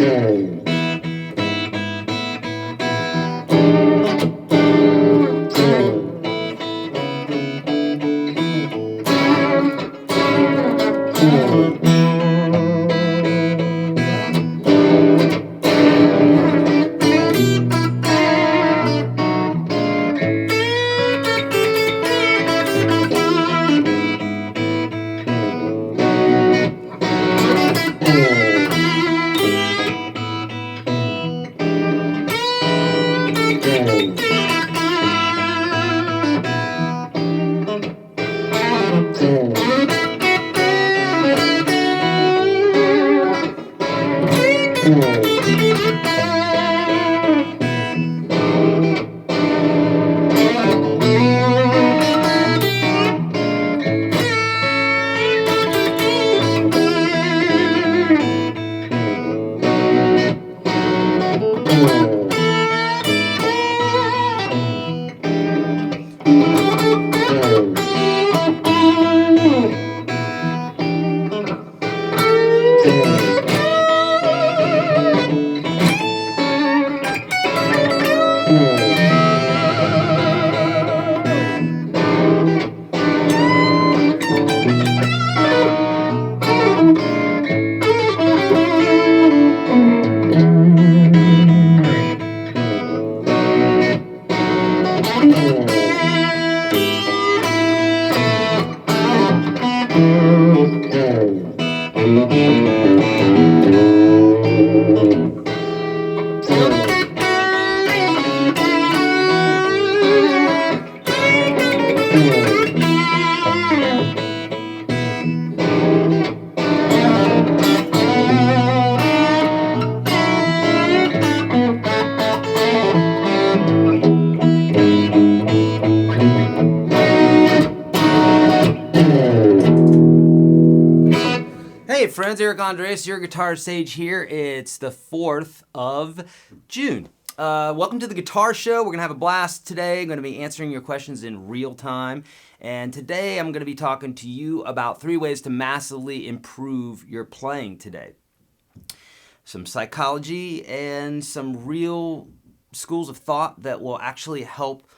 Hey friends, Eric Andres, your Guitar Sage here. It's the 4th of June. Welcome to the Guitar Show. We're going to have a blast today. I'm going to be answering your questions in real time. And today I'm going to be talking to you about 3 ways to massively improve your playing today. Some psychology and some real schools of thought that will actually help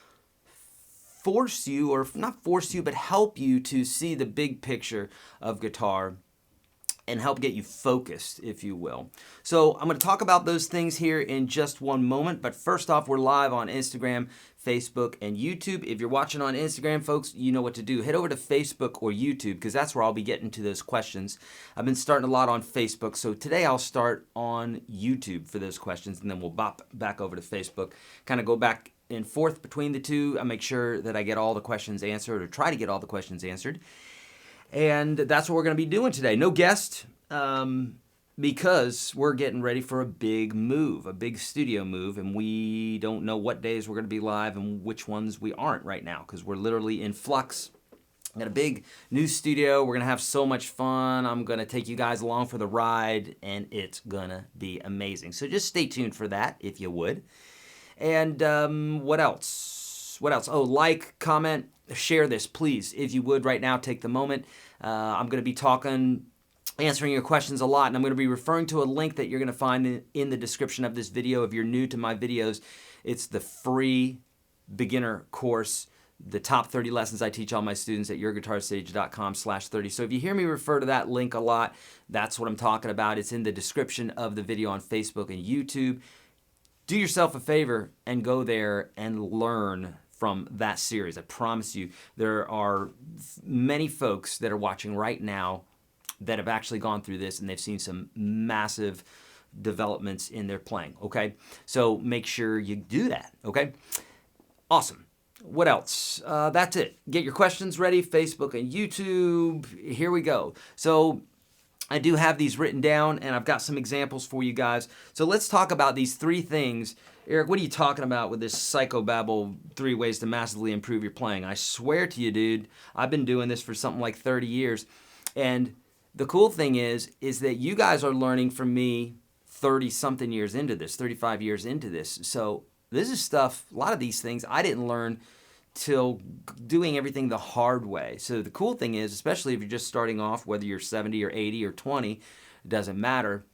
force you, or not force you, but help you to see the big picture of guitar and help get you focused, if you will. So I'm going to talk about those things here in just one moment, but first off, we're live on Instagram, Facebook, and YouTube. If you're watching on Instagram, folks, you know what to do. Head over to Facebook or YouTube, because that's where I'll be getting to those questions. I've been starting a lot on Facebook, so today I'll start on YouTube for those questions, and then we'll bop back over to Facebook, kind of go back and forth between the two. I make sure that I get all the questions answered, or try to get all the questions answered. And that's what we're going to be doing today. No guest, because we're getting ready for a big move, a big studio move, and we don't know what days we're going to be live and which ones we aren't right now, because we're literally in flux. I got a big new studio. We're going to have so much fun. I'm going to take you guys along for the ride, and it's going to be amazing. So just stay tuned for that, if you would. And what else? What else? Oh, like, comment, share this, please. If you would right now, take the moment. I'm going to be answering your questions a lot, and I'm going to be referring to a link that you're going to find in the description of this video. If you're new to my videos, it's the free beginner course, the top 30 lessons I teach all my students at YourGuitarSage.com/30. So if you hear me refer to that link a lot, that's what I'm talking about. It's in the description of the video on Facebook and YouTube. Do yourself a favor and go there and learn from that series. I promise you, there are many folks that are watching right now that have actually gone through this, and they've seen some massive developments in their playing, okay? So make sure you do that, okay? Awesome. What else? That's it. Get your questions ready, Facebook and YouTube. Here we go. So I do have these written down, and I've got some examples for you guys. So let's talk about these 3 things. Eric, what are you talking about with this psychobabble 3 ways to massively improve your playing? I swear to you, dude, I've been doing this for something like 30 years. And the cool thing is that you guys are learning from me 30-something years into this, 35 years into this. So this is stuff, a lot of these things I didn't learn till doing everything the hard way. So the cool thing is, especially if you're just starting off, whether you're 70 or 80 or 20, it doesn't matter.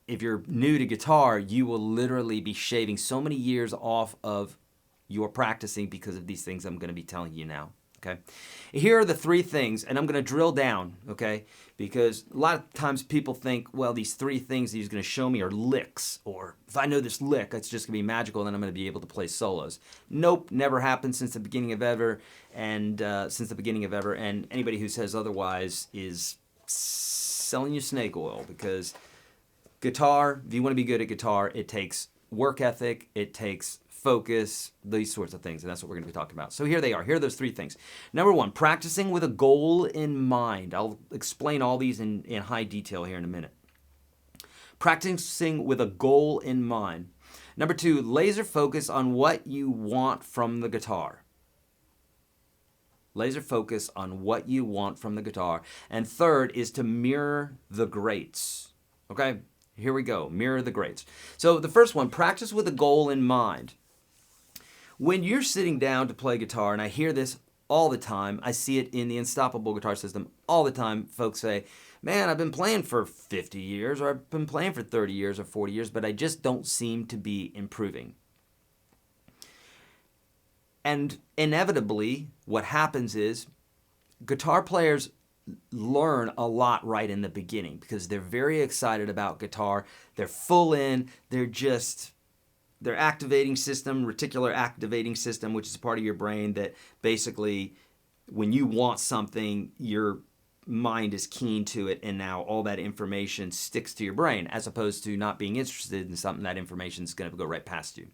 if you're new to guitar, you will literally be shaving so many years off of your practicing because of these things I'm going to be telling you now. Okay, here are the 3 things, and I'm going to drill down, okay, because a lot of times people think, well, these 3 things he's going to show me are licks, or if I know this lick, it's just going to be magical, and then I'm going to be able to play solos. Nope, never happened since the beginning of ever, and anybody who says otherwise is selling you snake oil, because guitar, if you want to be good at guitar, it takes work ethic, it takes focus, these sorts of things, and that's what we're going to be talking about. So here they are. Here are those 3 things. Number 1, practicing with a goal in mind. I'll explain all these in high detail here in a minute. Practicing with a goal in mind. Number 2, laser focus on what you want from the guitar. Laser focus on what you want from the guitar. And 3rd is to mirror the greats. Okay, here we go. Mirror the greats. So the first one, practice with a goal in mind. When you're sitting down to play guitar, and I hear this all the time, I see it in the Unstoppable Guitar System all the time, folks say, man, I've been playing for 50 years, or I've been playing for 30 years or 40 years, but I just don't seem to be improving. And inevitably, what happens is guitar players learn a lot right in the beginning because they're very excited about guitar. They're full in, their activating system, reticular activating system, which is a part of your brain that basically when you want something, your mind is keen to it, and now all that information sticks to your brain, as opposed to not being interested in something. That information is going to go right past you.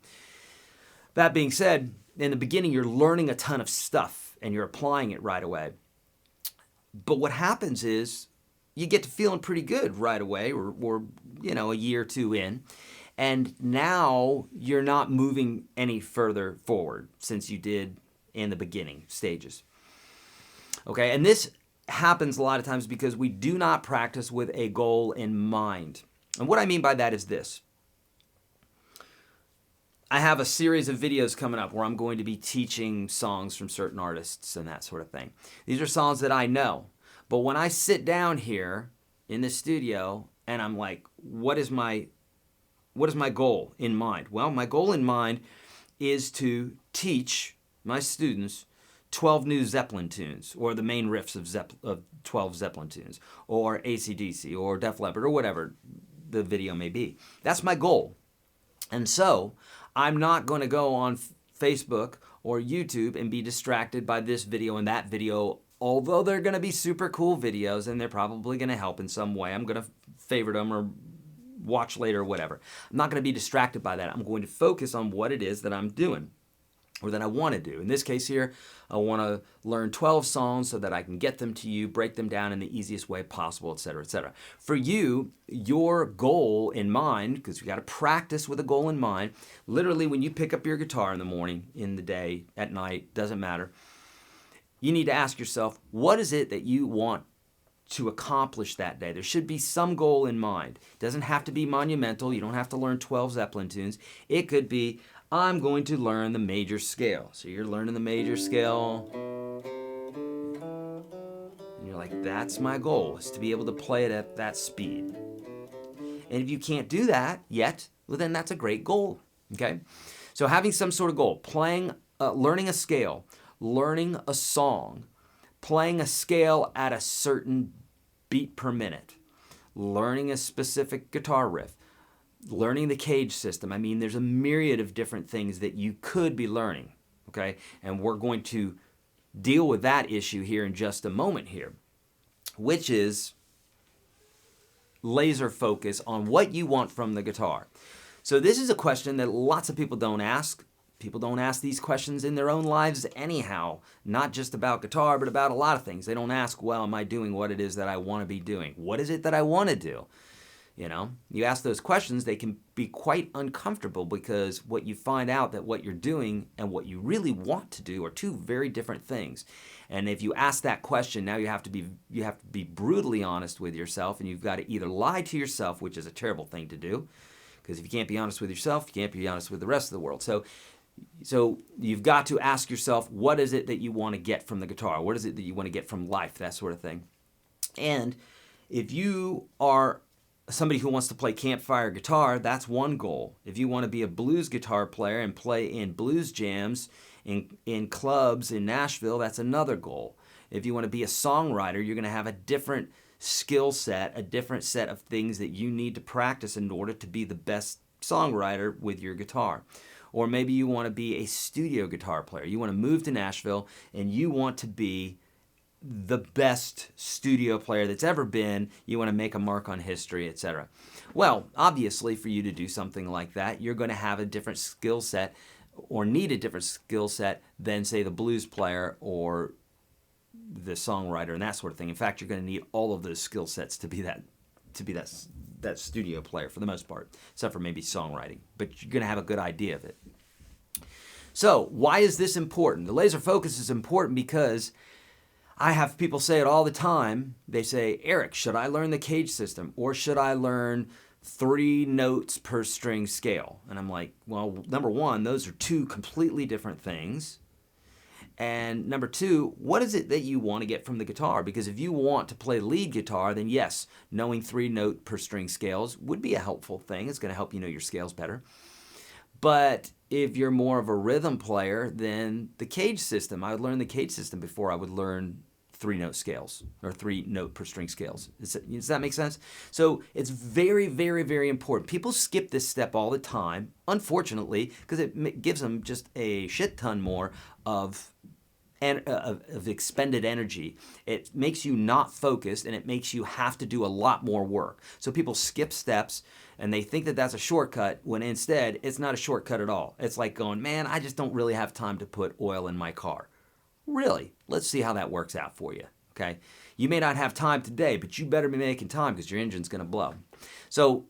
That being said, in the beginning, you're learning a ton of stuff and you're applying it right away. But what happens is you get to feeling pretty good right away, or a year or 2 in. And now you're not moving any further forward since you did in the beginning stages. Okay, and this happens a lot of times because we do not practice with a goal in mind. And what I mean by that is this. I have a series of videos coming up where I'm going to be teaching songs from certain artists and that sort of thing. These are songs that I know. But when I sit down here in the studio and I'm like, what is my goal in mind? Well, my goal in mind is to teach my students 12 new Zeppelin tunes, or the main riffs of 12 Zeppelin tunes, or AC/DC, or Def Leppard, or whatever the video may be. That's my goal. And so I'm not going to go on Facebook or YouTube and be distracted by this video and that video, although they're going to be super cool videos and they're probably going to help in some way. I'm going to favorite them or watch later or whatever. I'm not going to be distracted by that. I'm going to focus on what it is that I'm doing or that I want to do. In this case here, I want to learn 12 songs so that I can get them to you, break them down in the easiest way possible, etc., etc. For you, your goal in mind, because you got to practice with a goal in mind, literally when you pick up your guitar in the morning, in the day, at night, doesn't matter, you need to ask yourself, what is it that you want to accomplish that day? There should be some goal in mind. It doesn't have to be monumental. You don't have to learn 12 Zeppelin tunes. It could be, I'm going to learn the major scale. So you're learning the major scale. And you're like, that's my goal, is to be able to play it at that speed. And if you can't do that yet, well, then that's a great goal. Okay? So having some sort of goal, learning a scale, learning a song, playing a scale at a certain beat per minute, learning a specific guitar riff, learning the cage system. I mean, there's a myriad of different things that you could be learning, okay? And we're going to deal with that issue here in just a moment here, which is laser focus on what you want from the guitar. So this is a question that lots of people don't ask. People don't ask these questions in their own lives anyhow, not just about guitar, but about a lot of things. They don't ask, well, am I doing what it is that I want to be doing? What is it that I want to do? You know, you ask those questions, they can be quite uncomfortable because what you find out that what you're doing and what you really want to do are two very different things. And if you ask that question, now you have to be brutally honest with yourself, and you've got to either lie to yourself, which is a terrible thing to do, because if you can't be honest with yourself, you can't be honest with the rest of the world. So you've got to ask yourself, what is it that you want to get from the guitar? What is it that you want to get from life? That sort of thing. And if you are somebody who wants to play campfire guitar, that's one goal. If you want to be a blues guitar player and play in blues jams in clubs in Nashville, that's another goal. If you want to be a songwriter, you're going to have a different skill set, a different set of things that you need to practice in order to be the best songwriter with your guitar. Or maybe you want to be a studio guitar player. You want to move to Nashville and you want to be the best studio player that's ever been. You want to make a mark on history, etc. Well, obviously, for you to do something like that, you're going to have a different skill set or need a different skill set than, say, the blues player or the songwriter and that sort of thing. In fact, you're going to need all of those skill sets to be that studio player for the most part, except for maybe songwriting. But you're going to have a good idea of it. So, why is this important? The laser focus is important because I have people say it all the time. They say, Eric, should I learn the cage system or should I learn 3 notes per string scale? And I'm like, well, number one, those are 2 completely different things. And number 2, what is it that you want to get from the guitar? Because if you want to play lead guitar, then yes, knowing 3 note per string scales would be a helpful thing. It's going to help you know your scales better. But if you're more of a rhythm player, then the cage system, I would learn the cage system before I would learn 3 note scales or 3 note per string scales. Does that make sense? So it's very, very, very important. People skip this step all the time, unfortunately, because it gives them just a shit ton more of expended energy. It makes you not focused and it makes you have to do a lot more work. So people skip steps and they think that that's a shortcut when instead it's not a shortcut at all. It's like going, man, I just don't really have time to put oil in my car. Really? Let's see how that works out for you, okay? You may not have time today, but you better be making time because your engine's going to blow. So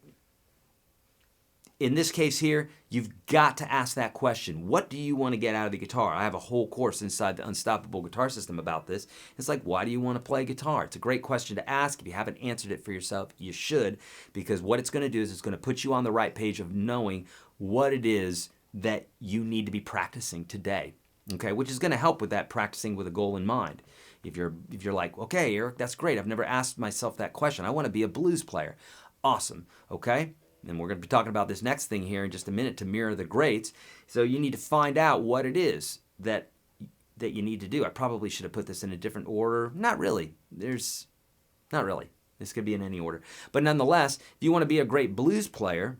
in this case here, you've got to ask that question. What do you want to get out of the guitar? I have a whole course inside the Unstoppable Guitar System about this. It's like, why do you want to play guitar? It's a great question to ask. If you haven't answered it for yourself, you should, because what it's going to do is it's going to put you on the right page of knowing what it is that you need to be practicing today. Okay, which is going to help with that practicing with a goal in mind. If you're like, okay, Eric, that's great. I've never asked myself that question. I want to be a blues player. Awesome. Okay, and we're going to be talking about this next thing here in just a minute to mirror the greats. So you need to find out what it is that you need to do. I probably should have put this in a different order. Not really. Not really. This could be in any order. But nonetheless, if you want to be a great blues player,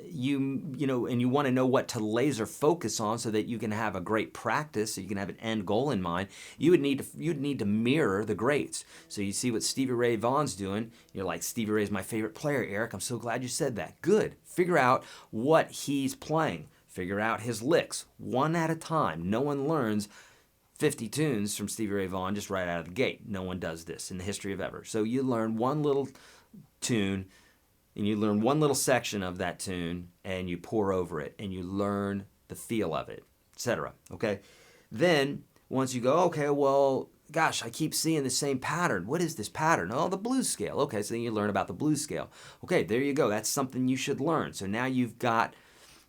you know, and you want to know what to laser focus on so that you can have a great practice, so you can have an end goal in mind, you'd need to mirror the greats. So you see what Stevie Ray Vaughan's doing. You're like, Stevie Ray's my favorite player, Eric. I'm so glad you said that. Good. Figure out what he's playing. Figure out his licks one at a time. No one learns 50 tunes from Stevie Ray Vaughan just right out of the gate. No one does this in the history of ever. So you learn one little tune, and you learn one little section of that tune, and you pour over it, and you learn the feel of it, etc. Okay? Then, once you go, okay, well, gosh, I keep seeing the same pattern. What is this pattern? Oh, the blues scale. Okay, so then you learn about the blues scale. Okay, there you go. That's something you should learn. So now you've got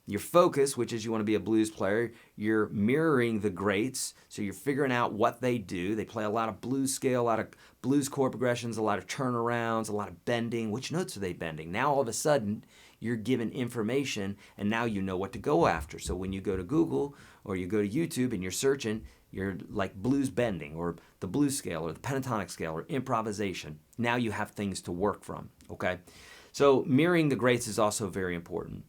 your focus, which is you want to be a blues player. You're mirroring the greats, so you're figuring out what they do. They play a lot of blues scale, a lot of blues chord progressions, a lot of turnarounds, a lot of bending. Which notes are they bending? Now all of a sudden, you're given information, and now you know what to go after. So when you go to Google or you go to YouTube and you're searching, you're like blues bending or the blues scale or the pentatonic scale or improvisation. Now you have things to work from, okay? So mirroring the greats is also very important.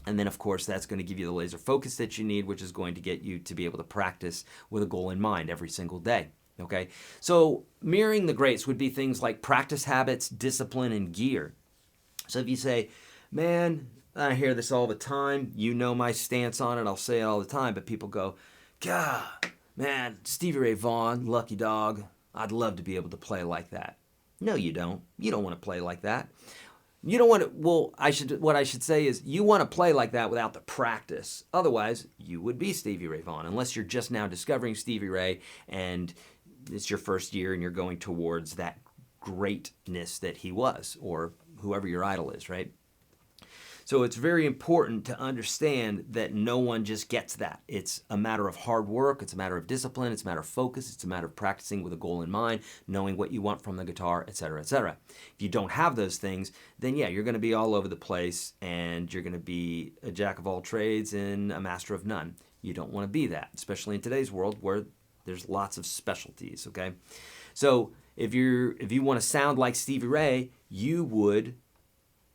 And then, of course, that's going to give you the laser focus that you need, which is going to get you to be able to practice with a goal in mind every single day. Okay? So mirroring the greats would be things like practice habits, discipline, and gear. So if you say, man, I hear this all the time. You know my stance on it. I'll say it all the time. But people go, God, man, Stevie Ray Vaughan, lucky dog. I'd love to be able to play like that. No, you don't. You don't want to play like that. You don't want to, well, what I should say is you want to play like that without the practice. Otherwise, you would be Stevie Ray Vaughan, unless you're just now discovering Stevie Ray and it's your first year and you're going towards that greatness that he was, or whoever your idol is, right? So it's very important to understand that no one just gets that. It's a matter of hard work, it's a matter of discipline, it's a matter of focus, it's a matter of practicing with a goal in mind, knowing what you want from the guitar, etc., etc. If you don't have those things, then yeah, you're going to be all over the place and you're going to be a jack of all trades and a master of none. You don't want to be that, especially in today's world where there's lots of specialties, okay? So if you want to sound like Stevie Ray, you would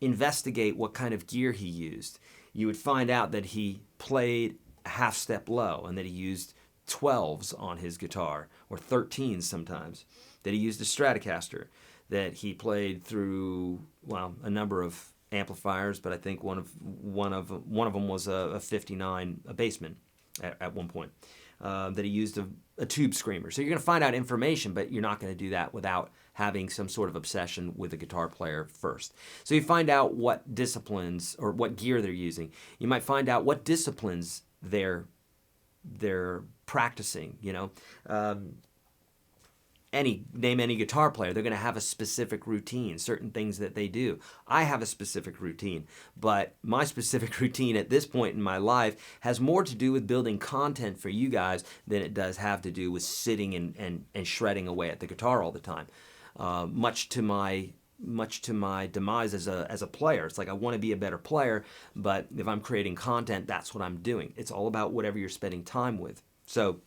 investigate what kind of gear he used. You would find out that he played a half step low and that he used 12s on his guitar, or 13s sometimes, that he used a Stratocaster, that he played through, well, a number of amplifiers, but I think one of them was a 59, a Bassman at one point, that he used a tube screamer. So you're going to find out information, but you're not going to do that without having some sort of obsession with a guitar player first. So you find out what disciplines or what gear they're using. You might find out what disciplines they're practicing. Name any guitar player, they're going to have a specific routine, certain things that they do. I have a specific routine, but my specific routine at this point in my life has more to do with building content for you guys than it does have to do with sitting and shredding away at the guitar all the time. Much to my demise as a player. It's like I want to be a better player, but if I'm creating content, that's what I'm doing. It's all about whatever you're spending time with. So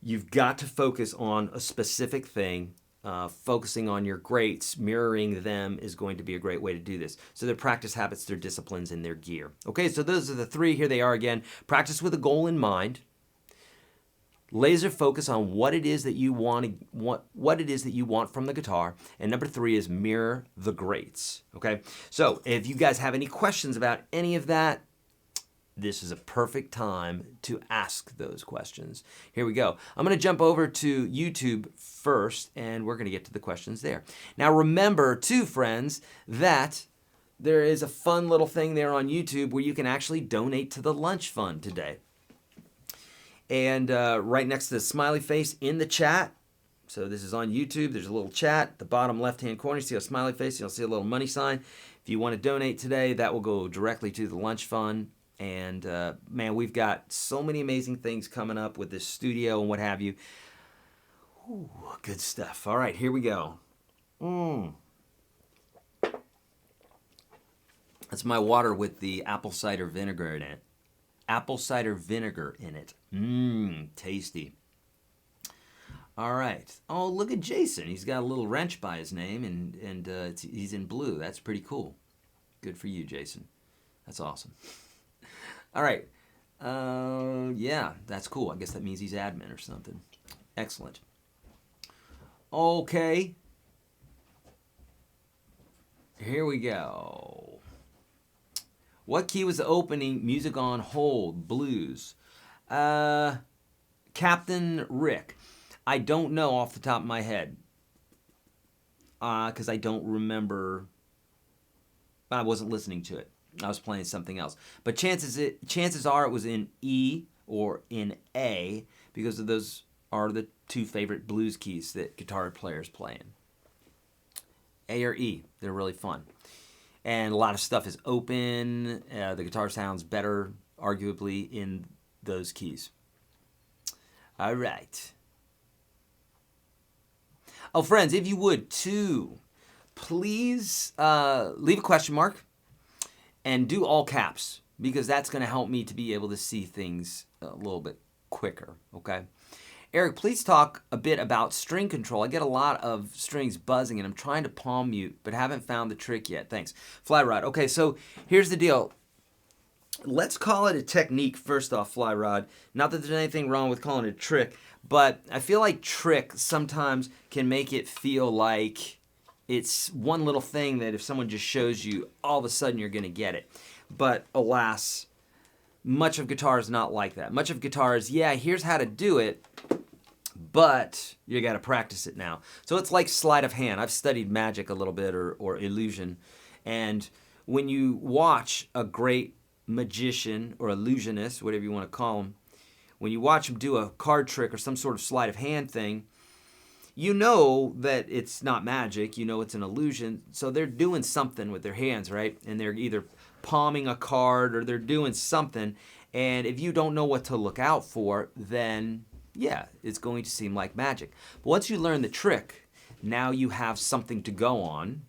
you've got to focus on a specific thing. Focusing on your greats, mirroring them is going to be a great way to do this. So their practice habits, their disciplines, and their gear. Okay, so those are the three. Here they are again. Practice with a goal in mind. Laser focus on what it is that you want, what it is that you want from the guitar. And number 3 is mirror the greats. Okay, so if you guys have any questions about any of that, this is a perfect time to ask those questions. Here we go. I'm going to jump over to YouTube first, and we're going to get to the questions there. Now remember, too, friends, that there is a fun little thing there on YouTube where you can actually donate to the lunch fund today. And right next to the smiley face in the chat, so this is on YouTube, there's a little chat at the bottom left-hand corner. You see a smiley face, you'll see a little money sign. If you want to donate today, that will go directly to the lunch fund. And man, we've got so many amazing things coming up with this studio and what have you. Ooh, good stuff. All right, here we go. That's my water with the apple cider vinegar in it. Apple cider vinegar in it. Tasty. All right. Oh, look at Jason. He's got a little wrench by his name, and he's in blue. That's pretty cool. Good for you, Jason. That's awesome. All right. Yeah, that's cool. I guess that means he's admin or something. Excellent. Okay. Here we go. What key was the opening Music on Hold blues? Captain Rick. I don't know off the top of my head. Because I don't remember. I wasn't listening to it. I was playing something else. But chances are it was in E or in A, because those are the 2 favorite blues keys that guitar players play in. A or E. They're really fun. And a lot of stuff is open. The guitar sounds better, arguably, in those keys. All right. Oh, friends, if you would, too, please leave a question mark. And do all caps, because that's going to help me to be able to see things a little bit quicker, okay? Eric, please talk a bit about string control. I get a lot of strings buzzing, and I'm trying to palm mute, but haven't found the trick yet. Thanks. Fly Rod. Okay, so here's the deal. Let's call it a technique first off, Fly Rod. Not that there's anything wrong with calling it a trick, but I feel like trick sometimes can make it feel like it's one little thing that if someone just shows you, all of a sudden you're going to get it. But alas, much of guitar is not like that. Much of guitar is, yeah, here's how to do it, but you got to practice it now. So it's like sleight of hand. I've studied magic a little bit or illusion. And when you watch a great magician or illusionist, whatever you want to call them, when you watch them do a card trick or some sort of sleight of hand thing, you know that it's not magic, you know it's an illusion, so they're doing something with their hands, right? And they're either palming a card or they're doing something, and if you don't know what to look out for, then yeah, it's going to seem like magic. But once you learn the trick, now you have something to go on,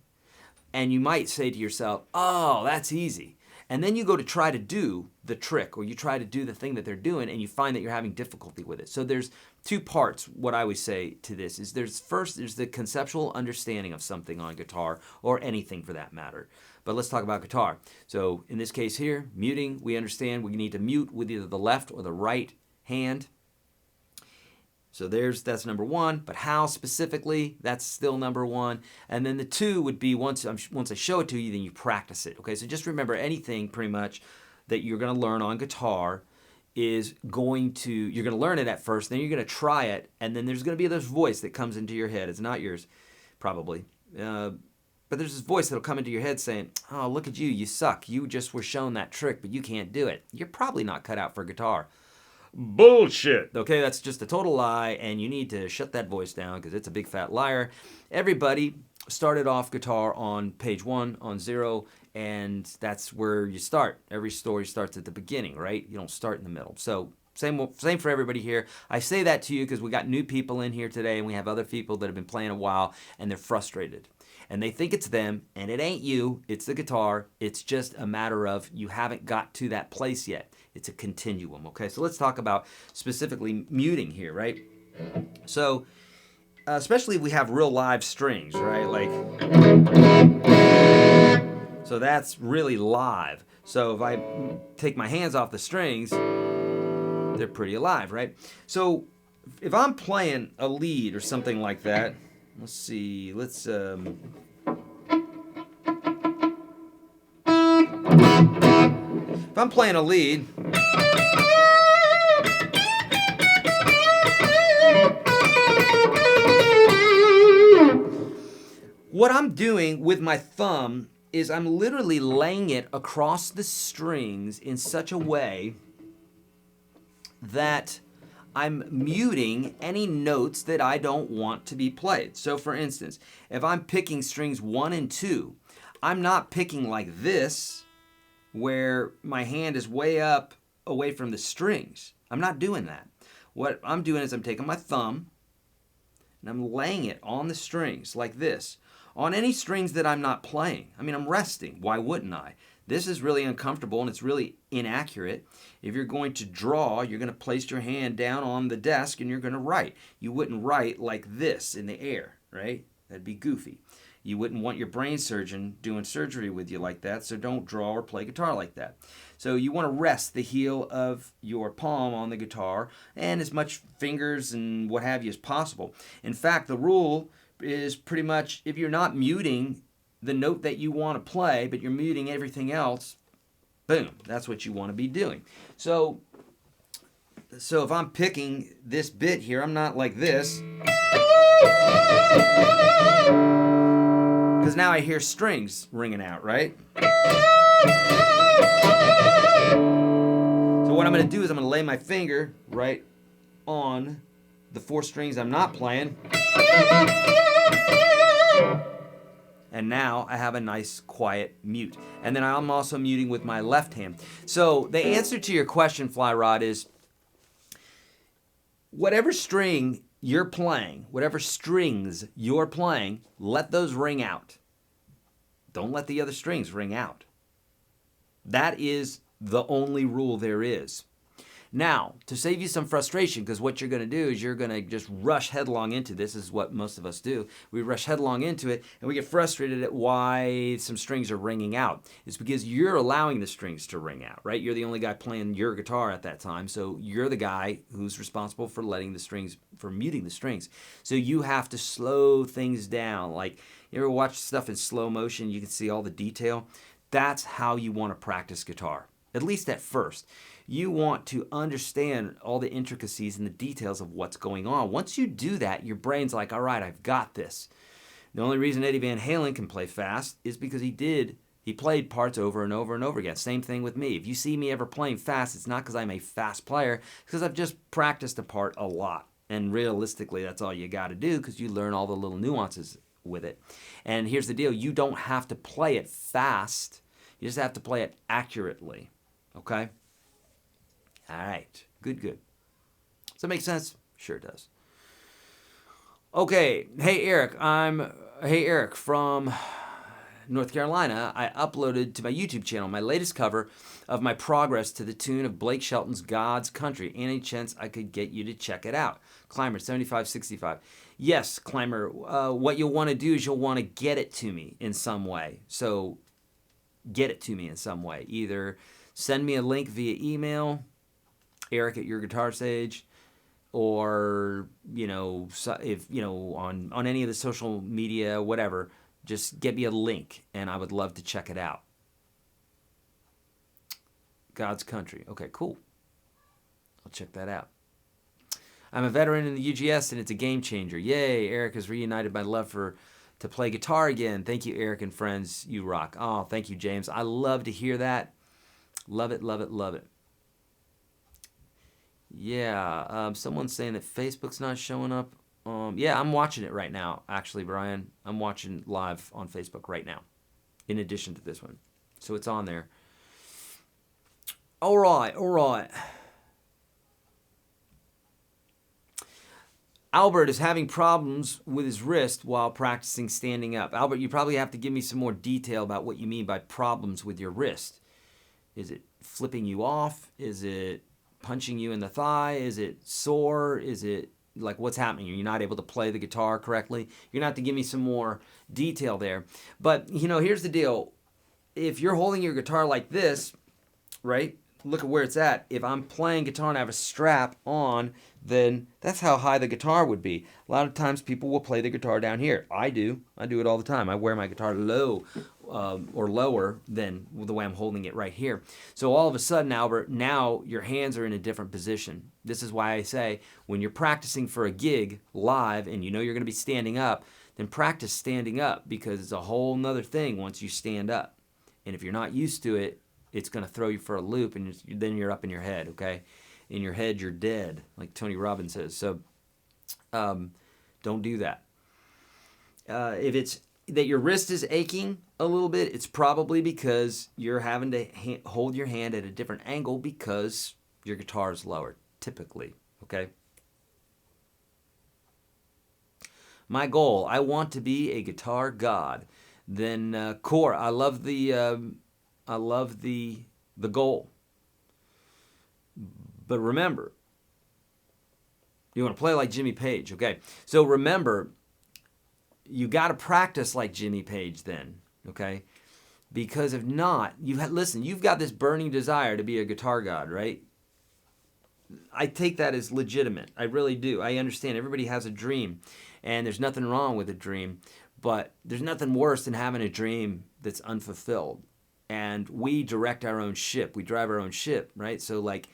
and you might say to yourself, oh, that's easy. And then you go to try to do the trick, or you try to do the thing that they're doing, and you find that you're having difficulty with it. So there's two parts. What I always say to this is there's the conceptual understanding of something on guitar, or anything for that matter. But let's talk about guitar. So in this case here, muting, we understand we need to mute with either the left or the right hand. So that's number one, but how specifically, that's still number one. And then the two would be once I show it to you, then you practice it. Okay, so just remember anything pretty much that you're gonna learn on guitar you're gonna learn it at first, then you're gonna try it, and then there's gonna be this voice that comes into your head. It's not yours, probably. But there's this voice that'll come into your head saying, oh, look at you, you suck. You just were shown that trick, but you can't do it. You're probably not cut out for guitar. Bullshit. Okay, that's just a total lie, and you need to shut that voice down because it's a big fat liar. Everybody started off guitar on page 1, on 0, and that's where you start. Every story starts at the beginning, right? You don't start in the middle. So same for everybody here. I say that to you because we got new people in here today, and we have other people that have been playing a while, and they're frustrated. And they think it's them, and it ain't you, it's the guitar. It's just a matter of you haven't got to that place yet. It's a continuum, okay? So let's talk about specifically muting here, right? So, especially if we have real live strings, right? So that's really live. So if I take my hands off the strings, they're pretty alive, right? So if I'm playing a lead or something like that, let's see, if I'm playing a lead, what I'm doing with my thumb is I'm literally laying it across the strings in such a way that I'm muting any notes that I don't want to be played. So for instance, if I'm picking strings 1 and 2, I'm not picking like this, where my hand is way up away from the strings. I'm not doing that. What I'm doing is I'm taking my thumb and I'm laying it on the strings like this, on any strings that I'm not playing. I mean, I'm resting. Why wouldn't I? This is really uncomfortable and it's really inaccurate. If you're going to draw, you're going to place your hand down on the desk and you're going to write. You wouldn't write like this in the air, right? That'd be goofy. You wouldn't want your brain surgeon doing surgery with you like that, so don't draw or play guitar like that. So you want to rest the heel of your palm on the guitar and as much fingers and what have you as possible. In fact, the rule is pretty much if you're not muting the note that you want to play, but you're muting everything else, boom, that's what you want to be doing. So if I'm picking this bit here, I'm not like this, because now I hear strings ringing out, right? So what I'm going to do is I'm going to lay my finger right on the 4 strings I'm not playing. And now I have a nice quiet mute. And then I'm also muting with my left hand. So the answer to your question, Fly Rod, is whatever string you're playing, whatever strings you're playing, let those ring out. Don't let the other strings ring out. That is the only rule there is. Now, to save you some frustration, because what you're going to do is you're going to just rush headlong into this. This is what most of us do. We rush headlong into it, and we get frustrated at why some strings are ringing out. It's because you're allowing the strings to ring out, right? You're the only guy playing your guitar at that time, so you're the guy who's responsible for muting the strings. So you have to slow things down. Like, you ever watch stuff in slow motion? You can see all the detail. That's how you want to practice guitar, at least at first. You want to understand all the intricacies and the details of what's going on. Once you do that, your brain's like, all right, I've got this. The only reason Eddie Van Halen can play fast is because he played parts over and over and over again. Same thing with me. If you see me ever playing fast, it's not because I'm a fast player, it's because I've just practiced a part a lot. And realistically, that's all you got to do because you learn all the little nuances with it. And here's the deal. You don't have to play it fast. You just have to play it accurately. Okay? All right. Good, good. Does that make sense? Sure does. Okay. Hey, Eric from North Carolina. I uploaded to my YouTube channel my latest cover of my progress to the tune of Blake Shelton's God's Country. Any chance I could get you to check it out? Climber 7565. Yes, Climber. What you'll want to do is you'll want to get it to me in some way. So get it to me in some way. Either send me a link via email, Eric at YourGuitarSage, or if on any of the social media, whatever, just get me a link and I would love to check it out. God's Country. Okay, cool. I'll check that out. I'm a veteran in the UGS and it's a game changer. Yay, Eric has reunited my love to play guitar again. Thank you, Eric and friends. You rock. Oh, thank you, James. I love to hear that. Love it, love it, love it. Yeah, someone's saying that Facebook's not showing up. Yeah, I'm watching it right now, actually, Brian. I'm watching live on Facebook right now, in addition to this one. So it's on there. All right, all right. Albert is having problems with his wrist while practicing standing up. Albert, you probably have to give me some more detail about what you mean by problems with your wrist. Is it flipping you off? Is it punching you in the thigh? Is it sore? Is it like what's happening? Are you not able to play the guitar correctly? You're gonna have to give me some more detail there. But here's the deal. If you're holding your guitar like this, right? Look at where it's at. If I'm playing guitar and I have a strap on, then that's how high the guitar would be. A lot of times people will play the guitar down here. I do it all the time. I wear my guitar low or lower than the way I'm holding it right here. So all of a sudden, Albert, now your hands are in a different position. This is why I say when you're practicing for a gig live and you're going to be standing up, then practice standing up because it's a whole nother thing once you stand up. And if you're not used to it, it's going to throw you for a loop and then you're up in your head, okay? In your head, you're dead, like Tony Robbins says. So don't do that. If it's that your wrist is aching a little bit, it's probably because you're having to hold your hand at a different angle because your guitar is lower, typically, okay? My goal, I want to be a guitar god. Then core, I love the goal. But remember, you want to play like Jimmy Page, okay? So remember, you got to practice like Jimmy Page then, okay? Because if not, you've got this burning desire to be a guitar god, right? I take that as legitimate. I really do. I understand everybody has a dream, and there's nothing wrong with a dream, but there's nothing worse than having a dream that's unfulfilled. And we direct our own ship. We drive our own ship, right? So like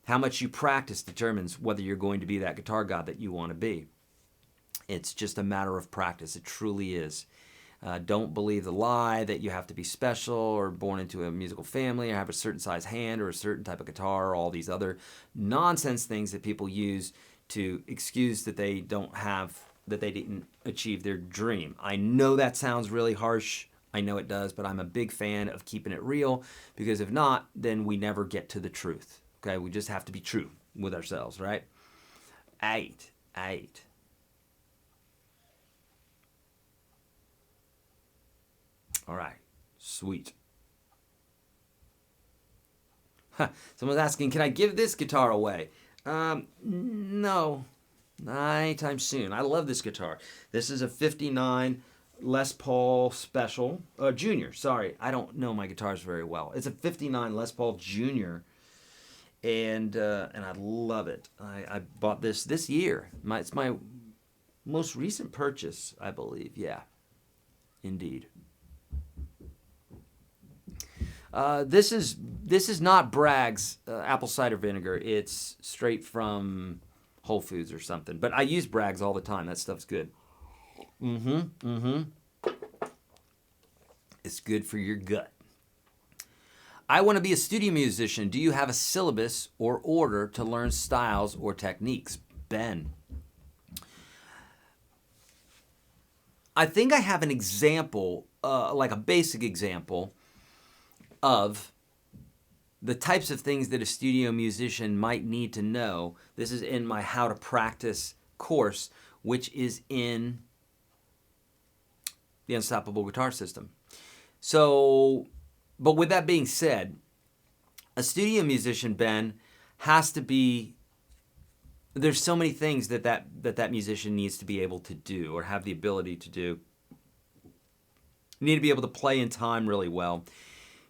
how much you practice determines whether you're going to be that guitar god that you want to be. It's just a matter of practice. It truly is. Don't believe the lie that you have to be special or born into a musical family or have a certain size hand or a certain type of guitar or all these other nonsense things that people use to excuse that they didn't achieve their dream. I know that sounds really harsh. I know it does, but I'm a big fan of keeping it real because if not, then we never get to the truth. Okay, we just have to be true with ourselves, right? Eight. All right, sweet. Someone's asking, can I give this guitar away? No, not anytime soon. I love this guitar. This is a 59 Les Paul Special, Junior, sorry. I don't know my guitars very well. It's a 59 Les Paul Junior, and I love it. I bought this year. It's my most recent purchase, I believe. Yeah, indeed. This is not Bragg's apple cider vinegar. It's straight from Whole Foods or something. But I use Bragg's all the time. That stuff's good. It's good for your gut. I want to be a studio musician. Do you have a syllabus or order to learn styles or techniques? Ben. I think I have an example, like a basic example of the types of things that a studio musician might need to know. This is in my How to Practice course, which is in the Unstoppable Guitar System. So, but with that being said, a studio musician, Ben, has to be, there's so many things that musician needs to be able to do or have the ability to do. You need to be able to play in time really well.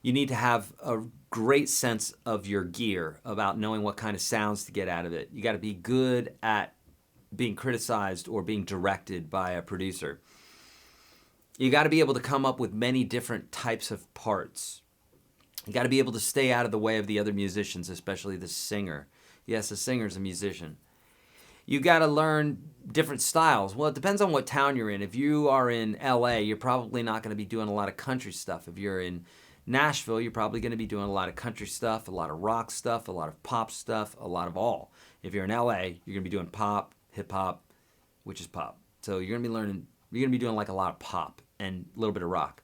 You need to have a great sense of your gear, about knowing what kind of sounds to get out of it. You got to be good at being criticized or being directed by a producer. You got to be able to come up with many different types of parts. You got to be able to stay out of the way of the other musicians, especially the singer. Yes, the singer's a musician. You got to learn different styles. Well, it depends on what town you're in. If you are in LA, you're probably not going to be doing a lot of country stuff. If you're in Nashville, you're probably going to be doing a lot of country stuff, a lot of rock stuff, a lot of pop stuff, a lot of all. If you're in LA, you're going to be doing pop, hip hop, which is pop. So you're going to be doing like a lot of pop and a little bit of rock.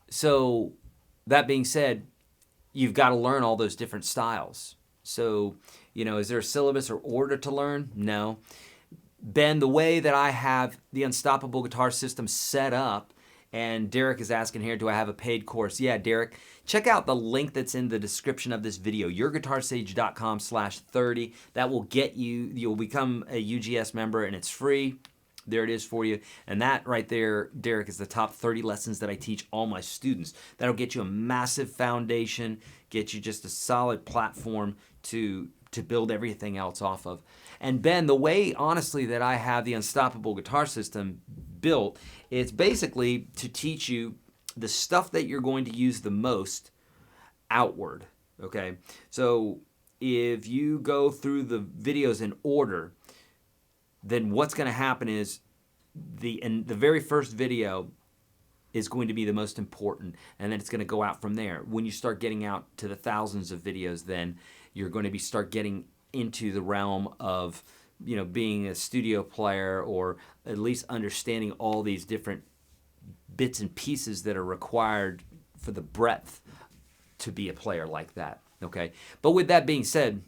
So that being said, you've got to learn all those different styles. So, is there a syllabus or order to learn? No. Ben, the way that I have the Unstoppable Guitar System set up, and Derek is asking here, do I have a paid course? Yeah, Derek, check out the link that's in the description of this video, YourGuitarSage.com/30. That will get you, you'll become a UGS member, and it's free. There it is for you. And that right there, Derek, is the top 30 lessons that I teach all my students. That'll get you a massive foundation, get you just a solid platform to build everything else off of. And Ben, the way, honestly, that I have the Unstoppable Guitar System built, it's basically to teach you the stuff that you're going to use the most outward, okay? So if you go through the videos in order, then what's going to happen is the very first video is going to be the most important, and then it's going to go out from there. When you start getting out to the thousands of videos, then you're going to start getting into the realm of being a studio player, or at least understanding all these different bits and pieces that are required for the breadth to be a player like that. Okay, but with that being said,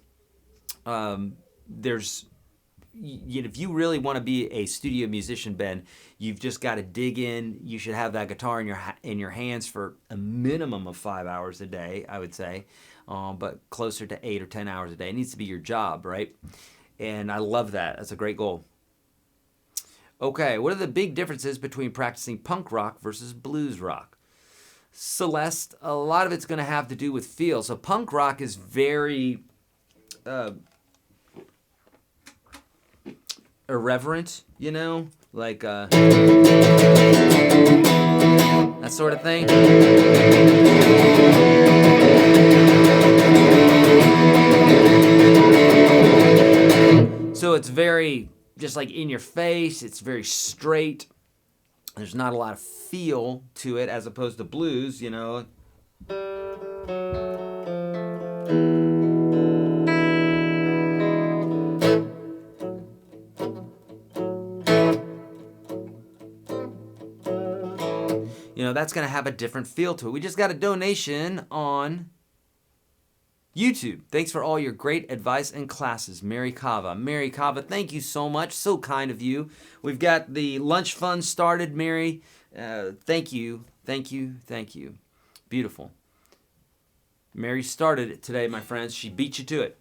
if you really want to be a studio musician, Ben, you've just got to dig in. You should have that guitar in your hands for a minimum of 5 hours a day, I would say, but closer to 8 or 10 hours a day. It needs to be your job, right? And I love that. That's a great goal. Okay, what are the big differences between practicing punk rock versus blues rock? Celeste, a lot of it's going to have to do with feel. So punk rock is very irreverent, like that sort of thing. So it's very just like in your face. It's very straight. There's not a lot of feel to it, as opposed to blues, that's going to have a different feel to it. We just got a donation on YouTube. Thanks for all your great advice and classes, Mary Kava. Mary Kava, thank you so much. So kind of you. We've got the lunch fund started, Mary. Thank you. Thank you. Thank you. Beautiful. Mary started it today, my friends. She beat you to it.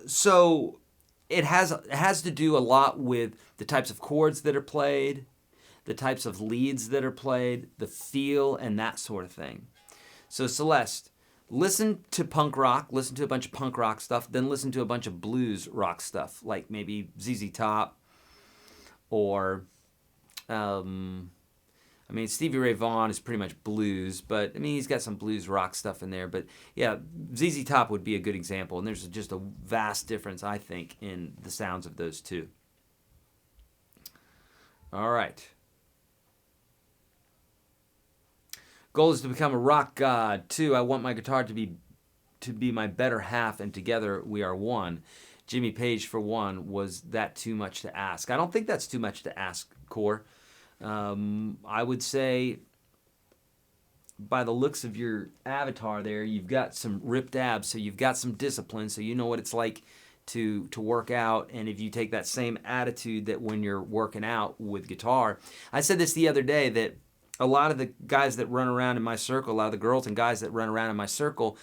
So it has to do a lot with the types of chords that are played, the types of leads that are played, the feel, and that sort of thing. So Celeste, listen to punk rock, listen to a bunch of punk rock stuff, then listen to a bunch of blues rock stuff, like maybe ZZ Top, or, Stevie Ray Vaughan is pretty much blues, but, he's got some blues rock stuff in there. But, yeah, ZZ Top would be a good example, and there's just a vast difference, I think, in the sounds of those two. All right. Goal is to become a rock god. 2, I want my guitar to be my better half, and together we are one. Jimmy Page, for one, was that too much to ask? I don't think that's too much to ask, Core. I would say, by the looks of your avatar there, you've got some ripped abs, so you've got some discipline, so you know what it's like to work out. And if you take that same attitude that when you're working out with guitar, I said this the other day, that a lot of the guys that run around in my circle, a lot of the girls and guys that run around in my circle,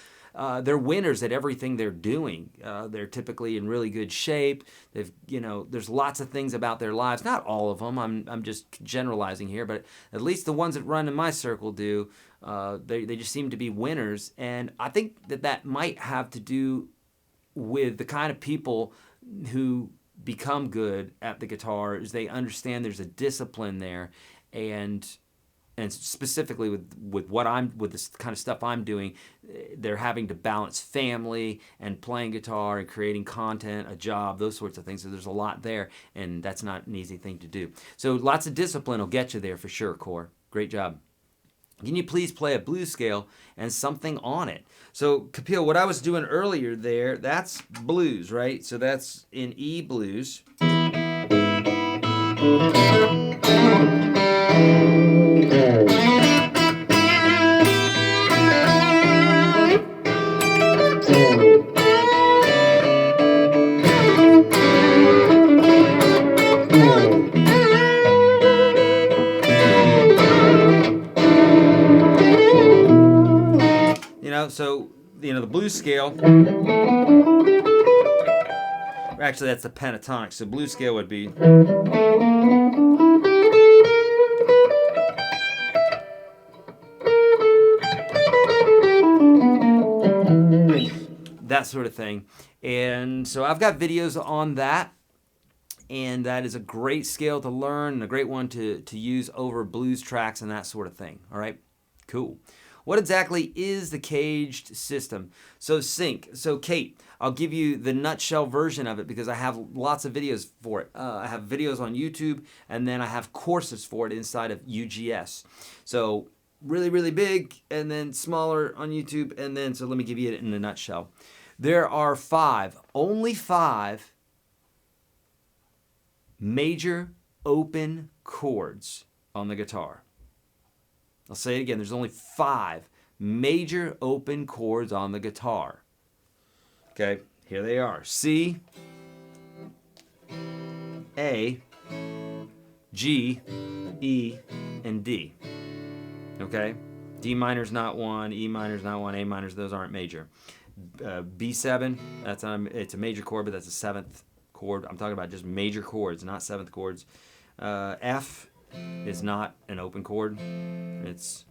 they're winners at everything they're doing. They're typically in really good shape. They've, there's lots of things about their lives. Not all of them. I'm just generalizing here, but at least the ones that run in my circle do. They just seem to be winners, and I think that might have to do with the kind of people who become good at the guitar. Is they understand there's a discipline there, and specifically with this kind of stuff I'm doing, they're having to balance family and playing guitar and creating content, a job, those sorts of things. So there's a lot there, and that's not an easy thing to do. So lots of discipline will get you there for sure, Core. Great job. Can you please play a blues scale and something on it? So, Kapil, what I was doing earlier there, that's blues, right? So that's in E blues. So, the blues scale, actually that's the pentatonic, so blues scale would be, that sort of thing. And so I've got videos on that, and that is a great scale to learn, and a great one to use over blues tracks and that sort of thing. All right, cool. What exactly is the caged system? So sync. So Kate, I'll give you the nutshell version of it because I have lots of videos for it. I have videos on YouTube, and then I have courses for it inside of UGS. So really, really big, and then smaller on YouTube, and then, so let me give you it in a nutshell. There are only five major open chords on the guitar. I'll say it again, there's only 5 major open chords on the guitar. Okay, here they are. C, A, G, E, and D. Okay, D minor's not one, E minor's not one, A minor's, those aren't major. B7, it's a major chord, but that's a 7th chord. I'm talking about just major chords, not 7th chords. F is not an open chord. It's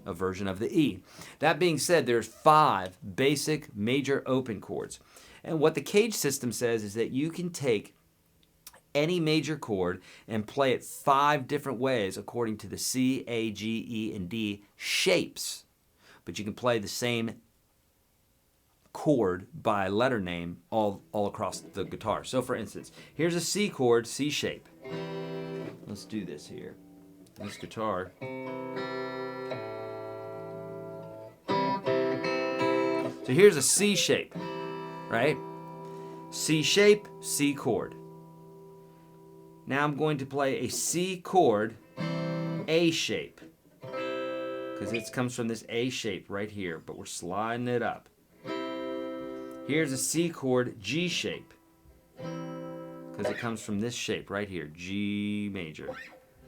a version of the E. That being said, there's 5 basic major open chords. And what the cage system says is that you can take any major chord and play it 5 different ways according to the C, A, G, E, and D shapes. But you can play the same chord by letter name all across the guitar. So for instance, here's a C chord, C shape. Let's do this here. This guitar. So here's a C shape, right? C shape, C chord. Now I'm going to play a C chord, A shape, because it comes from this A shape right here, but we're sliding it up. Here's a C chord, G shape, because it comes from this shape right here, G major.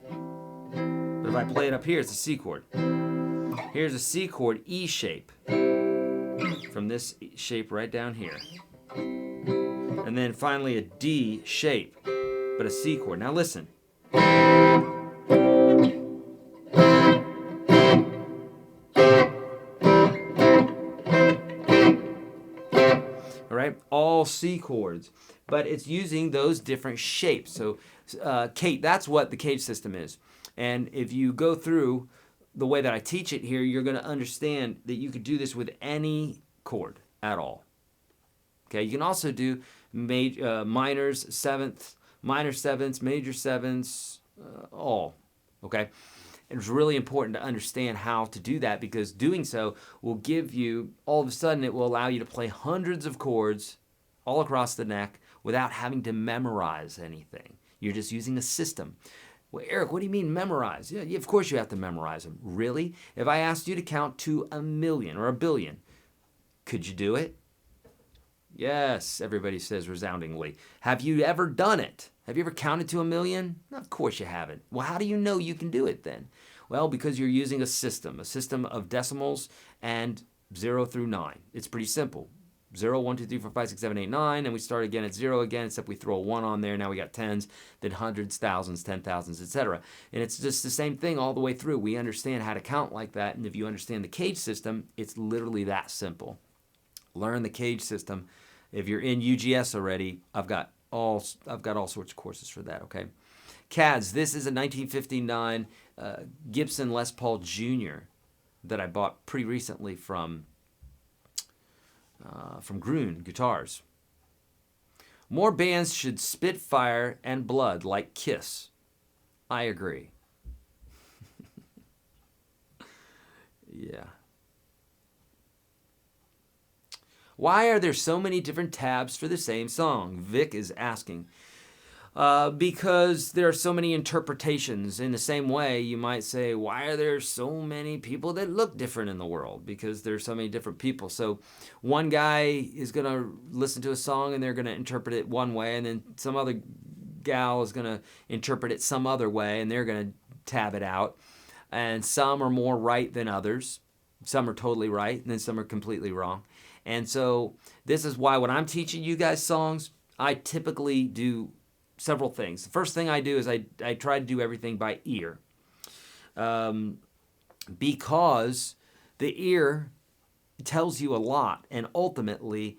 But if I play it up here, it's a C chord. Here's a C chord, E shape, from this shape right down here. And then finally a D shape, but a C chord. Now listen. All right, all C chords, but it's using those different shapes. So, Kate, that's what the cage system is. And if you go through the way that I teach it here, you're going to understand that you could do this with any chord at all. Okay, you can also do minors, 7th, minor 7ths, major 7ths, all. Okay, it's really important to understand how to do that, because doing so will give you, all of a sudden, it will allow you to play hundreds of chords all across the neck without having to memorize anything. You're just using a system. Well, Eric, what do you mean memorize? Yeah, of course you have to memorize them. Really? If I asked you to count to 1,000,000 or 1,000,000,000, could you do it? Yes, everybody says resoundingly. Have you ever done it? Have you ever counted to 1,000,000? No, of course you haven't. Well, how do you know you can do it then? Well, because you're using a system of decimals and 0 through 9. It's pretty simple. 0, 1, 2, 3, 4, 5, 6, 7, 8, 9, and we start again at 0 again, except we throw a 1 on there. Now we got tens, then hundreds, thousands, 10,000s, etc. And it's just the same thing all the way through. We understand how to count like that, and if you understand the cage system, it's literally that simple. Learn the cage system. If you're in UGS already, I've got all sorts of courses for that, okay? CADS, this is a 1959 Gibson Les Paul Jr. that I bought pretty recently from Gruen Guitars. More bands should spit fire and blood like Kiss. I agree. Yeah. Why are there so many different tabs for the same song? Vic is asking. Because there are so many interpretations. In the same way, you might say, why are there so many people that look different in the world? Because there's so many different people. So one guy is going to listen to a song and they're going to interpret it one way, and then some other gal is going to interpret it some other way, and they're going to tab it out. And some are more right than others. Some are totally right, and then some are completely wrong. And so this is why when I'm teaching you guys songs, I typically do several things. The first thing I do is I try to do everything by ear. Because the ear tells you a lot, and ultimately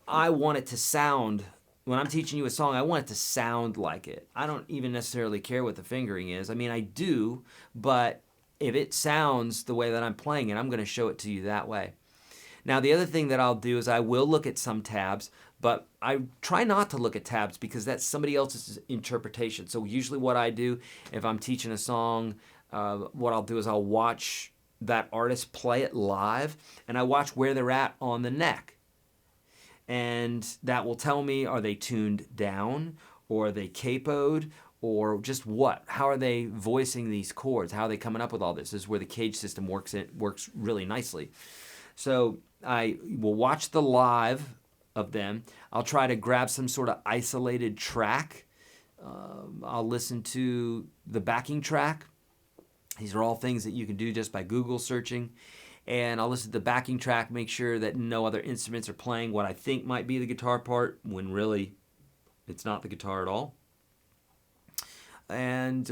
I want it to sound, when I'm teaching you a song, I want it to sound like it. I don't even necessarily care what the fingering is. I mean, I do, but if it sounds the way that I'm playing it, I'm going to show it to you that way. Now, the other thing that I'll do is I will look at some tabs, but I try not to look at tabs because that's somebody else's interpretation. So usually what I do, if I'm teaching a song, what I'll do is I'll watch that artist play it live, and I watch where they're at on the neck. And that will tell me, are they tuned down, or are they capoed, or just what? How are they voicing these chords? How are they coming up with all this? This is where the cage system works really nicely. So I will watch the live of them. I'll try to grab some sort of isolated track. I'll listen to the backing track. These are all things that you can do just by Google searching. And I'll listen to the backing track, make sure that no other instruments are playing what I think might be the guitar part, when really it's not the guitar at all. And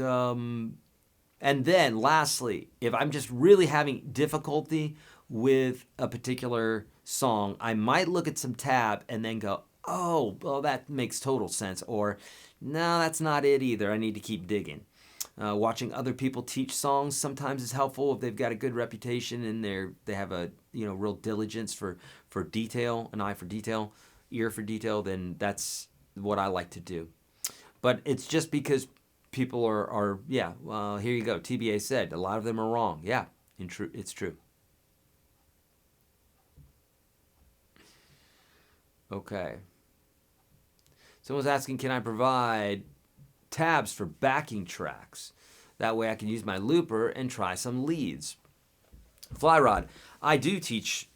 then lastly, if I'm just really having difficulty with a particular song, I might look at some tab and then go, oh, well, that makes total sense. Or, no, that's not it either. I need to keep digging. Watching other people teach songs sometimes is helpful if they've got a good reputation and they have a real diligence for detail, an eye for detail, ear for detail. Then that's what I like to do. But it's just because people are here you go. TBA said a lot of them are wrong. Yeah, it's true. Okay. Someone's asking, can I provide tabs for backing tracks? That way I can use my looper and try some leads. Flyrod, I do teach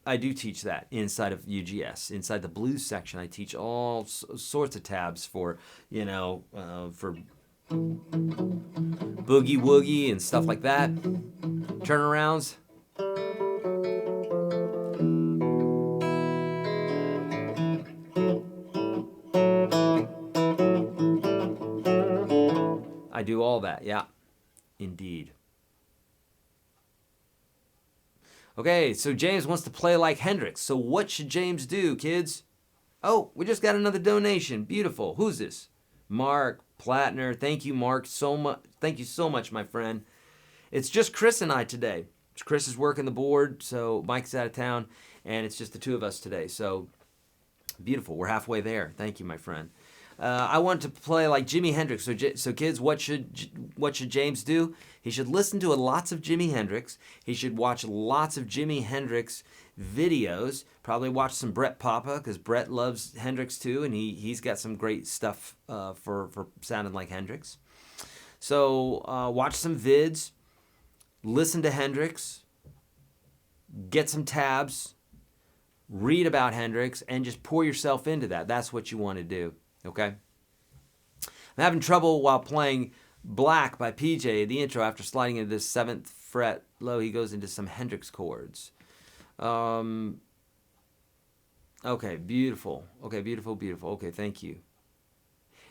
that inside of UGS. Inside the blues section, I teach all sorts of tabs for, for boogie woogie and stuff like that. Turnarounds. I do all that, yeah, indeed. Okay, so James wants to play like Hendrix. So what should James do, kids? Oh, we just got another donation. Beautiful. Who's this? Mark Plattner. Thank you, Mark, so much. Thank you so much, my friend. It's just Chris and I today. Chris is working the board, so Mike's out of town, and it's just the two of us today. So beautiful. We're halfway there. Thank you, my friend. I want to play like Jimi Hendrix. So kids, what should James do? He should listen to lots of Jimi Hendrix. He should watch lots of Jimi Hendrix videos. Probably watch some Brett Papa, because Brett loves Hendrix too, and he's got some great stuff for sounding like Hendrix. So watch some vids, listen to Hendrix, get some tabs, read about Hendrix, and just pour yourself into that. That's what you want to do, okay? I'm having trouble while playing Black by PJ, the intro, after sliding into the 7th fret low. He goes into some Hendrix chords. Okay, beautiful. Okay, beautiful, beautiful. Okay, thank you.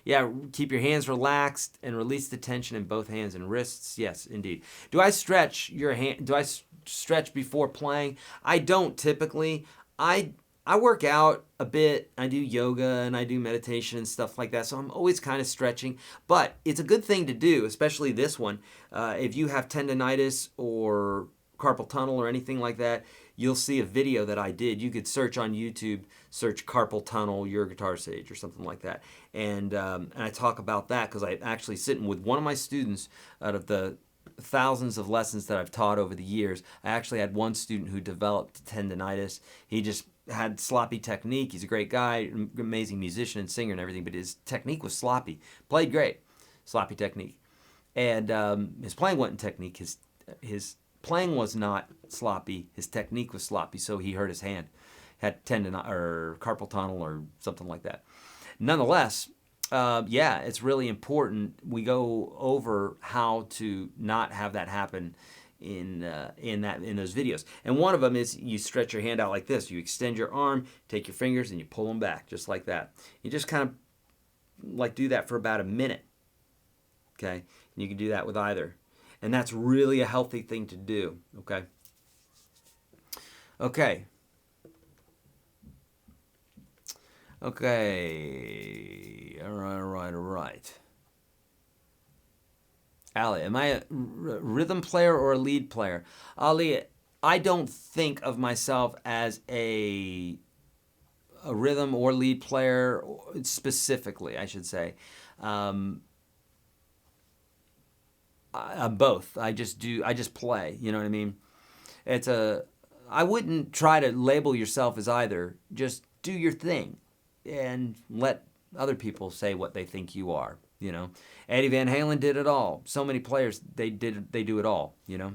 Yeah, keep your hands relaxed and release the tension in both hands and wrists. Yes, indeed. Do I stretch your hand? Do I stretch before playing? I don't typically. I work out a bit. I do yoga and I do meditation and stuff like that. So I'm always kind of stretching. But it's a good thing to do, especially this one. If you have tendonitis or carpal tunnel or anything like that, you'll see a video that I did. You could search on YouTube, search carpal tunnel, YourGuitarSage or something like that. And I talk about that because I actually sitting with one of my students out of the thousands of lessons that I've taught over the years. I actually had one student who developed tendonitis. He just had sloppy technique. He's a great guy, amazing musician and singer and everything, but his technique was sloppy. Played great, sloppy technique. And his playing wasn't technique. His playing was not sloppy. His technique was sloppy, so he hurt his hand. Had tendon or carpal tunnel or something like that. Nonetheless, yeah, it's really important. We go over how to not have that happen in those videos. And one of them is you stretch your hand out like this. You extend your arm, take your fingers, and you pull them back just like that. You just kind of like do that for about a minute. Okay, and you can do that with either. And that's really a healthy thing to do, okay? Okay. Okay. All right. Ali, am I a rhythm player or a lead player? Ali, I don't think of myself as a rhythm or lead player specifically, I should say. I'm both. I just play, you know what I mean? I wouldn't try to label yourself as either. Just do your thing and let other people say what they think you are, you know? Eddie Van Halen did it all. So many players, they do it all, you know?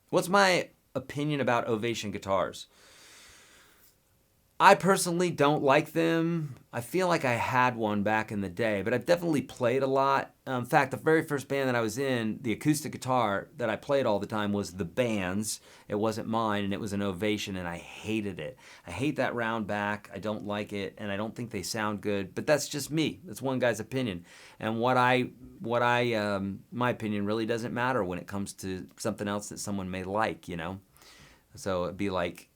What's my opinion about Ovation guitars? I personally don't like them. I feel like I had one back in the day, but I've definitely played a lot. In fact, the very first band that I was in, the acoustic guitar that I played all the time was the band's. It wasn't mine, and it was an Ovation, and I hated it. I hate that round back. I don't like it, and I don't think they sound good, but that's just me. That's one guy's opinion. And my opinion really doesn't matter when it comes to something else that someone may like, you know? So it'd be like,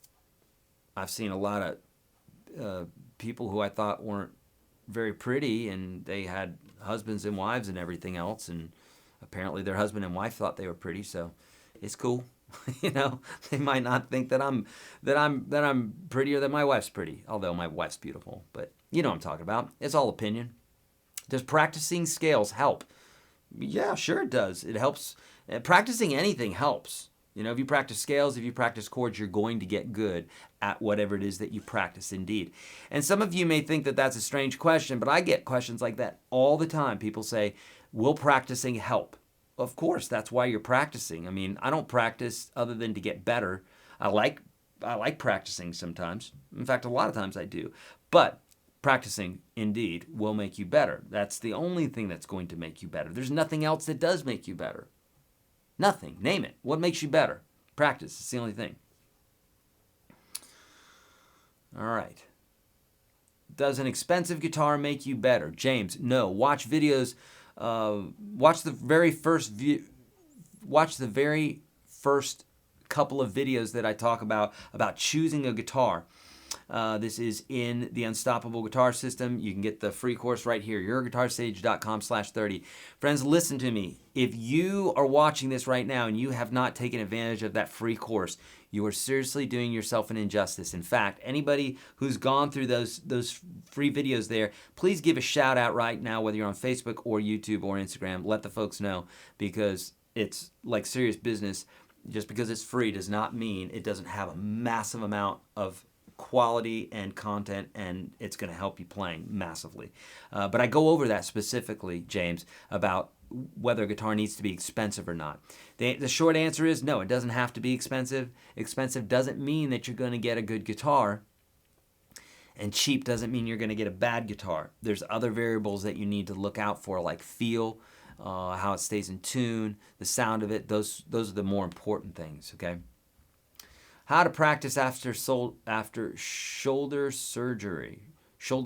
I've seen a lot of people who I thought weren't very pretty, and they had husbands and wives and everything else, and apparently their husband and wife thought they were pretty, so it's cool. You know, they might not think that I'm prettier than my wife's pretty, although my wife's beautiful, but you know what I'm talking about. It's all opinion. Does practicing scales help? Yeah, sure it does. It helps. Practicing anything helps. You know, if you practice scales, if you practice chords, you're going to get good at whatever it is that you practice indeed. And some of you may think that that's a strange question, but I get questions like that all the time. People say, will practicing help? Of course, that's why you're practicing. I mean, I don't practice other than to get better. I like practicing sometimes. In fact, a lot of times I do. But practicing, indeed, will make you better. That's the only thing that's going to make you better. There's nothing else that does make you better. Nothing. Name it. What makes you better? Practice. It's the only thing. All right. Does an expensive guitar make you better? James, no. Watch videos. Watch the very first couple of videos that I talk about choosing a guitar. This is in the Unstoppable Guitar System. You can get the free course right here, YourGuitarSage.com/30. Friends, listen to me. If you are watching this right now and you have not taken advantage of that free course, you are seriously doing yourself an injustice. In fact, anybody who's gone through those free videos there, please give a shout out right now, whether you're on Facebook or YouTube or Instagram. Let the folks know, because it's like serious business. Just because it's free does not mean it doesn't have a massive amount of quality and content, and it's going to help you playing massively. But I go over that specifically, James, about whether a guitar needs to be expensive or not. The short answer is no, it doesn't have to be expensive. Expensive doesn't mean that you're going to get a good guitar, and cheap doesn't mean you're going to get a bad guitar. There's other variables that you need to look out for, like feel, how it stays in tune, the sound of it. Those are the more important things, okay? How to practice after shoulder surgery. Say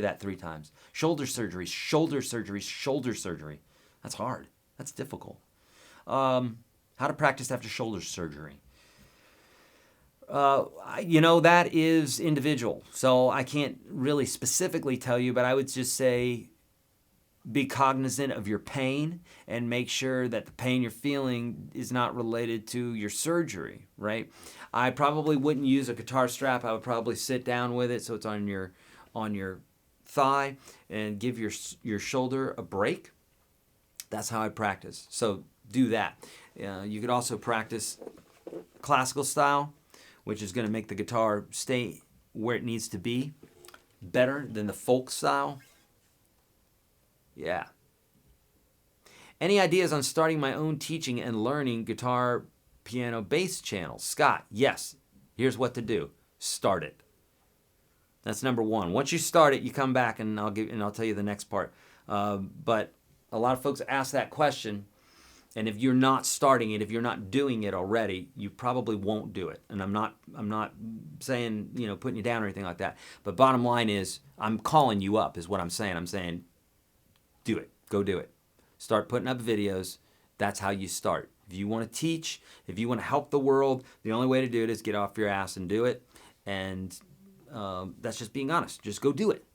that 3 times. Shoulder surgery. That's hard. That's difficult. How to practice after shoulder surgery. That is individual. So I can't really specifically tell you, but I would just say be cognizant of your pain and make sure that the pain you're feeling is not related to your surgery, right? I probably wouldn't use a guitar strap. I would probably sit down with it so it's on your thigh and give your shoulder a break. That's how I practice. So do that. You could also practice classical style, which is going to make the guitar stay where it needs to be better than the folk style. Yeah. Any ideas on starting my own teaching and learning guitar, piano, bass channels? Scott, yes. Here's what to do. Start it. That's number one. Once you start it, you come back and I'll tell you the next part. But a lot of folks ask that question, and if you're not starting it, if you're not doing it already, you probably won't do it. And I'm not saying, putting you down or anything like that. But bottom line is, I'm calling you up is what I'm saying. I'm saying, do it. Go do it. Start putting up videos. That's how you start. If you want to teach, if you want to help the world, the only way to do it is get off your ass and do it. And that's just being honest. Just go do it.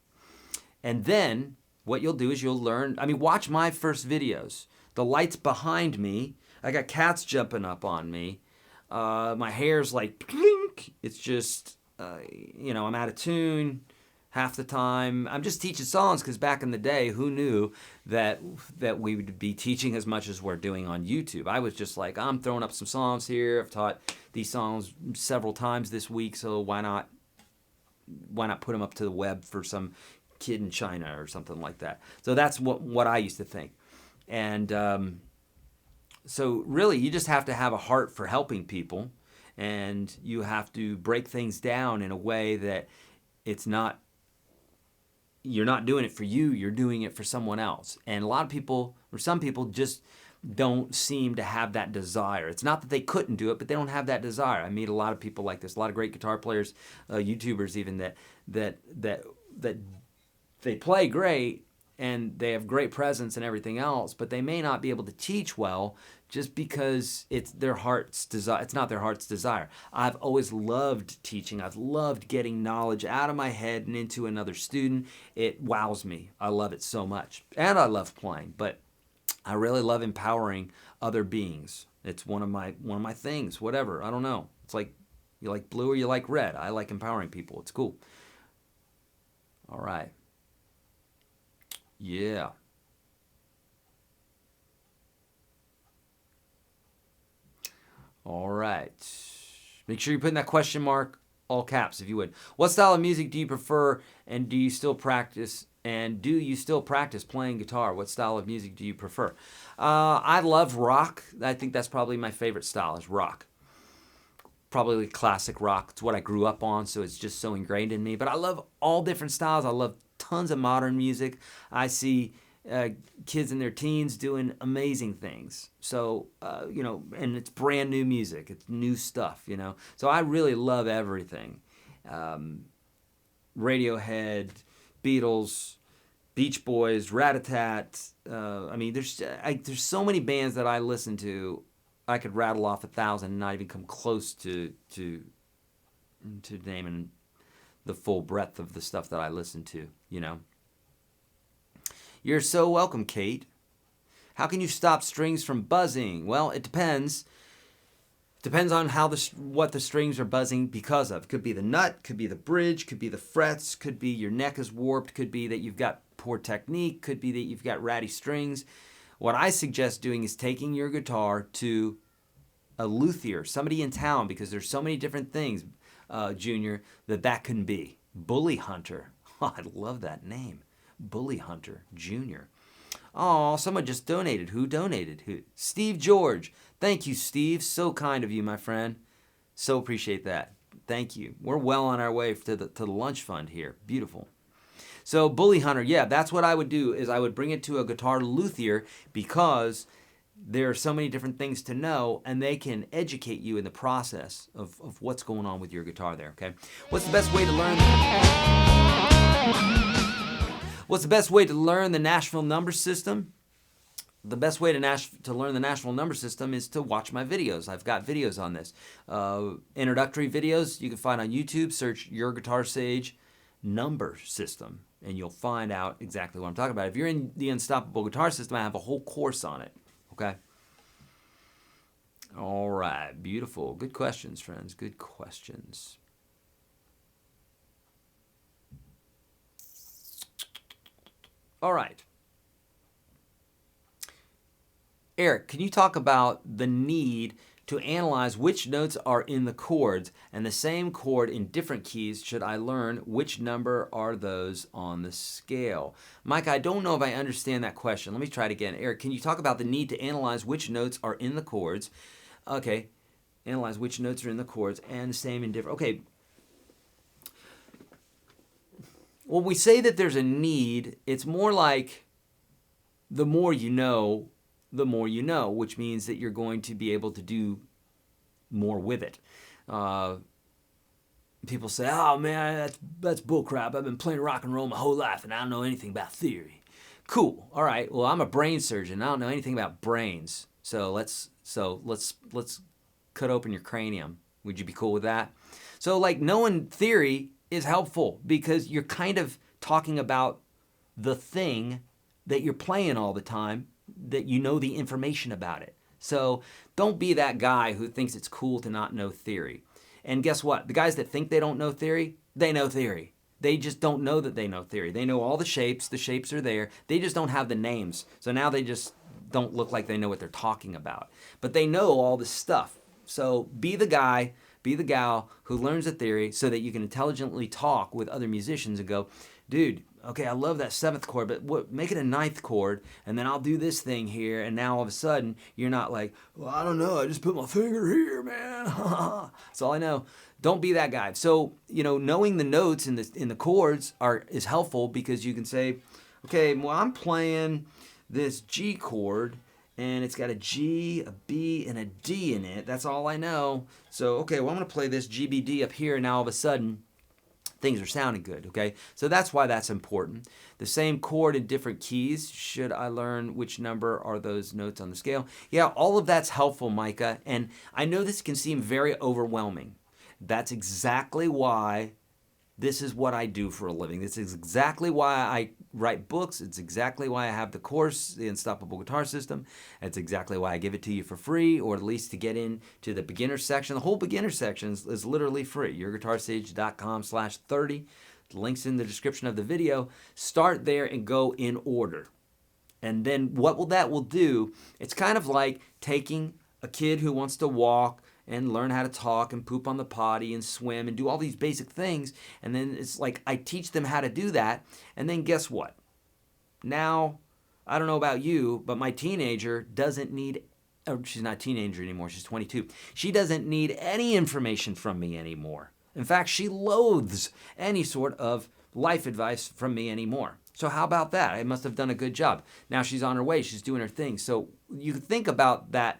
And then what you'll do is you'll learn. Watch my first videos. The light's behind me. I got cats jumping up on me. My hair's like, plink. It's just, I'm out of tune half the time. I'm just teaching songs because back in the day, who knew that we would be teaching as much as we're doing on YouTube? I was just like, I'm throwing up some songs here. I've taught these songs several times this week, so why not put them up to the web for some kid in China or something like that? So that's what I used to think. And so really, you just have to have a heart for helping people, and you have to break things down in a way that you're not doing it for you, you're doing it for someone else. And a lot of people, or some people, just don't seem to have that desire. It's not that they couldn't do it, but they don't have that desire. I meet a lot of people like this, a lot of great guitar players, YouTubers even, that they play great and they have great presence and everything else, but they may not be able to teach well just because it's their heart's desire. It's not their heart's desire. I've always loved teaching. I've loved getting knowledge out of my head and into another student. It wows me. I love it so much. And I love playing, but I really love empowering other beings. It's one of my things, whatever. I don't know. It's like you like blue or you like red. I like empowering people. It's cool. All right. Yeah. All right. Make sure you put in that question mark, all caps, if you would. What style of music do you prefer, and do you still practice? And do you still practice playing guitar? What style of music do you prefer? I love rock. I think that's probably my favorite style is rock. Probably classic rock. It's what I grew up on, so it's just so ingrained in me. But I love all different styles. I love tons of modern music. I see kids in their teens doing amazing things. So, and it's brand new music. It's new stuff, So I really love everything. Radiohead, Beatles, Beach Boys, Rat-a-tat. There's so many bands that I listen to. I could rattle off 1,000 and not even come close to to naming the full breadth of the stuff that I listen to, you know. You're so welcome, Kate. How can you stop strings from buzzing? Well, it depends. Depends on what the strings are buzzing because of. Could be the nut, could be the bridge, could be the frets, could be your neck is warped, could be that you've got poor technique, could be that you've got ratty strings. What I suggest doing is taking your guitar to a luthier, somebody in town, because there's so many different things, Junior, that can be. Bully Hunter. Oh, I love that name. Bully Hunter Jr. Oh, someone just donated. Who donated? Who? Steve George. Thank you, Steve. So kind of you, my friend. So appreciate that. Thank you. We're well on our way to the lunch fund here. Beautiful. So Bully Hunter, yeah, that's what I would do, is I would bring it to a guitar luthier, because there are so many different things to know, and they can educate you in the process of what's going on with your guitar there, okay? What's the best way to learn the Nashville number system? The best way to learn the Nashville number system is to watch my videos. I've got videos on this. Introductory videos you can find on YouTube. Search YourGuitarSage number system, and you'll find out exactly what I'm talking about. If you're in the Unstoppable Guitar System, I have a whole course on it, okay? All right, beautiful. Good questions, friends. Good questions. All right. Eric, can you talk about the need to analyze which notes are in the chords, and the same chord in different keys? Should I learn which number are those on the scale? Mike, I don't know if I understand that question. Let me try it again. Eric, can you talk about the need to analyze which notes are in the chords? Okay, analyze which notes are in the chords, and the same in different. Okay. When we say that there's a need, it's more like the more you know, which means that you're going to be able to do more with it. People say, oh man, that's bullcrap. I've been playing rock and roll my whole life and I don't know anything about theory. Cool. All right. Well, I'm a brain surgeon. I don't know anything about brains. So let's cut open your cranium. Would you be cool with that? So like knowing theory is helpful because you're kind of talking about the thing that you're playing all the time, that you know the information about it. So don't be that guy who thinks it's cool to not know theory. And guess what? The guys that think they don't know theory, they know theory. They just don't know that they know theory. They know all the shapes are there. They just don't have the names. So now they just don't look like they know what they're talking about. But they know all this stuff. So be the guy, be the gal who learns the theory so that you can intelligently talk with other musicians and go, dude, okay, I love that 7th chord, but make it a 9th chord, and then I'll do this thing here, and now all of a sudden, you're not like, well, I don't know, I just put my finger here, man. That's all I know. Don't be that guy. So, knowing the notes in the chords is helpful because you can say, okay, well, I'm playing this G chord, and it's got a G, a B, and a D in it. That's all I know. So, okay, well, I'm going to play this G, B, D up here, and now all of a sudden, things are sounding good, okay? So that's why that's important. The same chord in different keys. Should I learn which number are those notes on the scale? Yeah, all of that's helpful, Micah. And I know this can seem very overwhelming. That's exactly why this is what I do for a living. This is exactly why I write books. It's exactly why I have the course, The Unstoppable Guitar System. It's exactly why I give it to you for free, or at least to get into the beginner section. The whole beginner section is literally free. YourGuitarSage.com/30. The link's in the description of the video. Start there and go in order. And then what that will do, it's kind of like taking a kid who wants to walk and learn how to talk and poop on the potty and swim and do all these basic things. And then it's like I teach them how to do that. And then guess what? Now, I don't know about you, but my teenager doesn't need, she's not a teenager anymore, she's 22. She doesn't need any information from me anymore. In fact, she loathes any sort of life advice from me anymore. So how about that? I must have done a good job. Now she's on her way, she's doing her thing. So you can think about that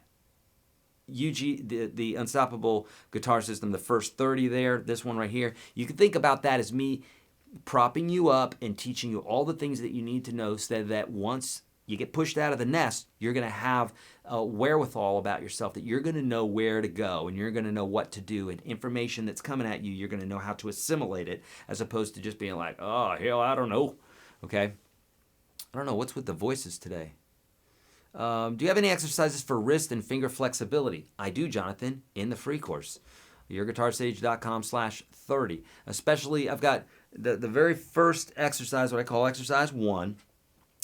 the Unstoppable Guitar System, the first 30 there, this one right here. You can think about that as me propping you up and teaching you all the things that you need to know so that once you get pushed out of the nest, you're going to have a wherewithal about yourself that you're going to know where to go and you're going to know what to do, and information that's coming at you, you're going to know how to assimilate it, as opposed to just being like, oh, hell, I don't know. Okay? I don't know. What's with the voices today? Do you have any exercises for wrist and finger flexibility? I do, Jonathan, in the free course. YourGuitarSage.com/30. Especially, I've got the very first exercise, what I call exercise 1,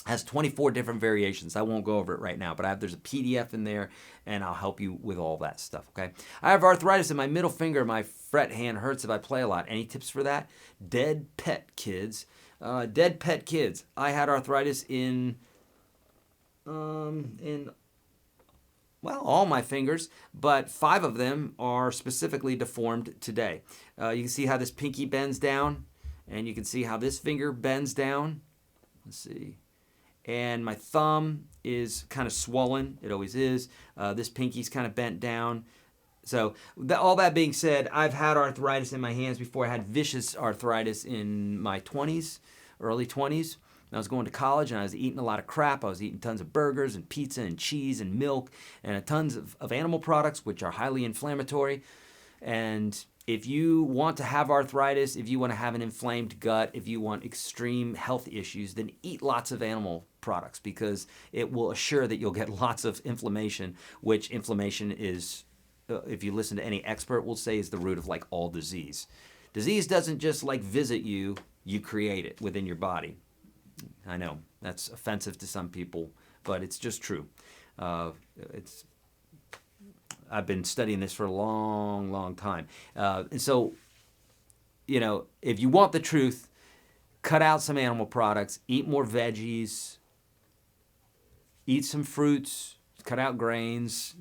has 24 different variations. I won't go over it right now, but there's a PDF in there, and I'll help you with all that stuff, okay? I have arthritis in my middle finger. My fret hand hurts if I play a lot. Any tips for that? Dead pet kids. Dead pet kids. I had arthritis in all my fingers, but 5 of them are specifically deformed today. You can see how this pinky bends down, and you can see how this finger bends down. Let's see. And my thumb is kind of swollen. It always is. This pinky's kind of bent down. So all that being said, I've had arthritis in my hands before. I had vicious arthritis in my 20s, early 20s. I was going to college and I was eating a lot of crap. I was eating tons of burgers and pizza and cheese and milk and tons of animal products, which are highly inflammatory. And if you want to have arthritis, if you want to have an inflamed gut, if you want extreme health issues, then eat lots of animal products, because it will assure that you'll get lots of inflammation, which inflammation is, if you listen to any expert, will say is the root of like all disease. Disease doesn't just like visit you, you create it within your body. I know that's offensive to some people, but it's just true. I've been studying this for a long, long time. And so, if you want the truth, cut out some animal products, eat more veggies, eat some fruits, cut out grains,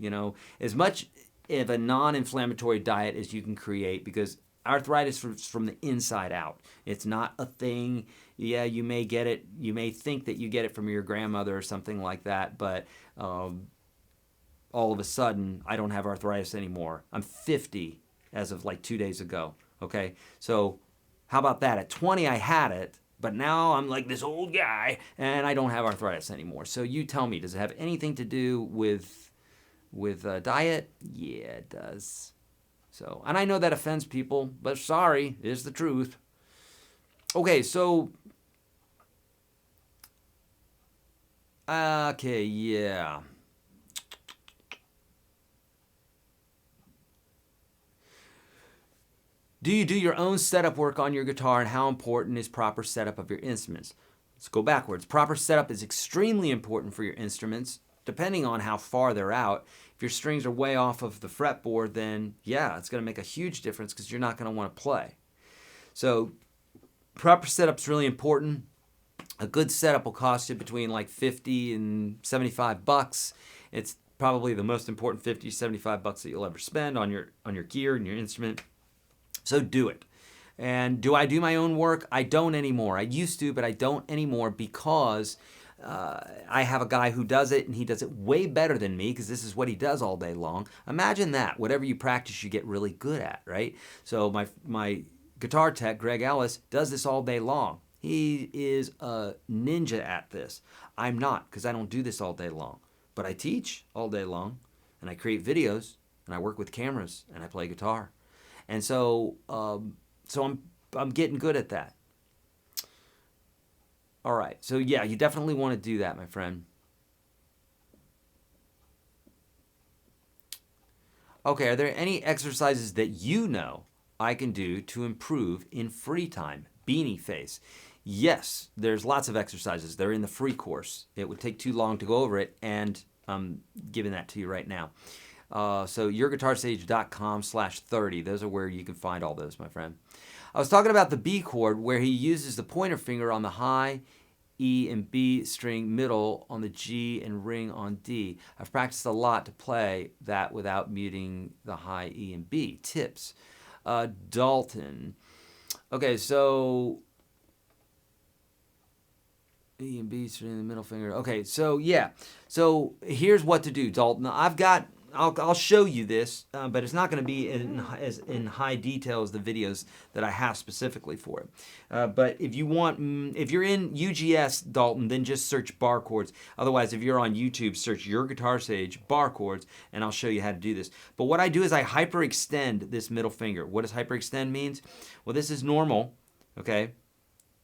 as much of a non-inflammatory diet as you can create, because arthritis is from the inside out. It's not a thing. Yeah, you may get it. You may think that you get it from your grandmother or something like that, but all of a sudden, I don't have arthritis anymore. I'm 50 as of like 2 days ago, okay? So how about that? At 20, I had it, but now I'm like this old guy, and I don't have arthritis anymore. So you tell me, does it have anything to do with diet? Yeah, it does. So, and I know that offends people, but sorry, it's the truth. Okay, so... Okay, yeah. Do you do your own setup work on your guitar, and how important is proper setup of your instruments? Let's go backwards. Proper setup is extremely important for your instruments, depending on how far they're out. If your strings are way off of the fretboard, then yeah, it's going to make a huge difference, because you're not going to want to play. So proper setup is really important. A good setup will cost you between like 50 and 75 bucks. It's probably the most important 50, 75 bucks that you'll ever spend on your gear and your instrument. So do it. And do I do my own work? I don't anymore. I used to, but I don't anymore, because I have a guy who does it, and he does it way better than me, because this is what he does all day long. Imagine that. Whatever you practice, you get really good at, right? So my guitar tech, Greg Ellis, does this all day long. He is a ninja at this. I'm not, because I don't do this all day long. But I teach all day long, and I create videos, and I work with cameras, and I play guitar. And so I'm getting good at that. All right, so yeah, you definitely want to do that, my friend. Okay, are there any exercises that you know I can do to improve in free time? Beanie face. Yes, there's lots of exercises. They're in the free course. It would take too long to go over it, and I'm giving that to you right now. So YourGuitarSage.com/30. Those are where you can find all those, my friend. I was talking about the B chord, where he uses the pointer finger on the high E and B string, middle on the G, and ring on D. I've practiced a lot to play that without muting the high E and B. Tips. Dalton. Okay, so E and B string, the middle finger. Okay, so yeah. So here's what to do, Dalton. I've got I'll show you this, but it's not going to be as in high detail as the videos that I have specifically for it. But if you want, if you're in UGS, Dalton, then just search bar chords. Otherwise, if you're on YouTube, search YourGuitarSage bar chords, and I'll show you how to do this. But what I do is I hyperextend this middle finger. What does hyperextend means? Well, this is normal, okay?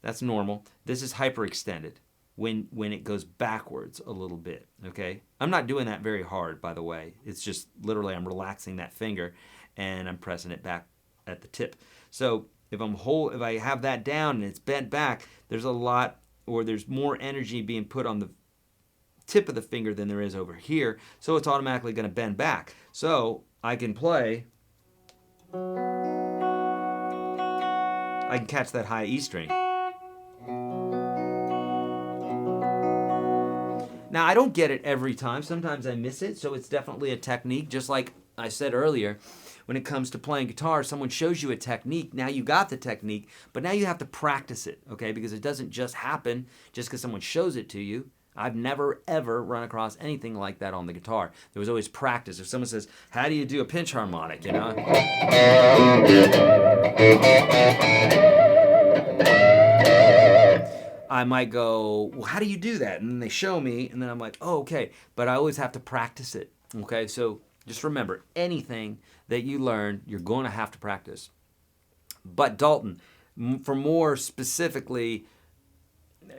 That's normal. This is hyperextended when it goes backwards a little bit, okay? I'm not doing that very hard, by the way. It's just literally I'm relaxing that finger and I'm pressing it back at the tip. So if I have that down and it's bent back, there's a lot, or there's more energy being put on the tip of the finger than there is over here, so it's automatically going to bend back. So I can play, I can catch that high E string. Now, I don't get it every time. Sometimes I miss it, so it's definitely a technique. Just like I said earlier, when it comes to playing guitar, someone shows you a technique. Now you got the technique, but now you have to practice it, okay? Because it doesn't just happen just because someone shows it to you. I've never, ever run across anything like that on the guitar. There was always practice. If someone says, how do you do a pinch harmonic, you know? I might go, well, how do you do that? And then they show me, and then I'm like, oh, okay. But I always have to practice it, okay? So just remember, anything that you learn, you're going to have to practice. But Dalton, for more specifically,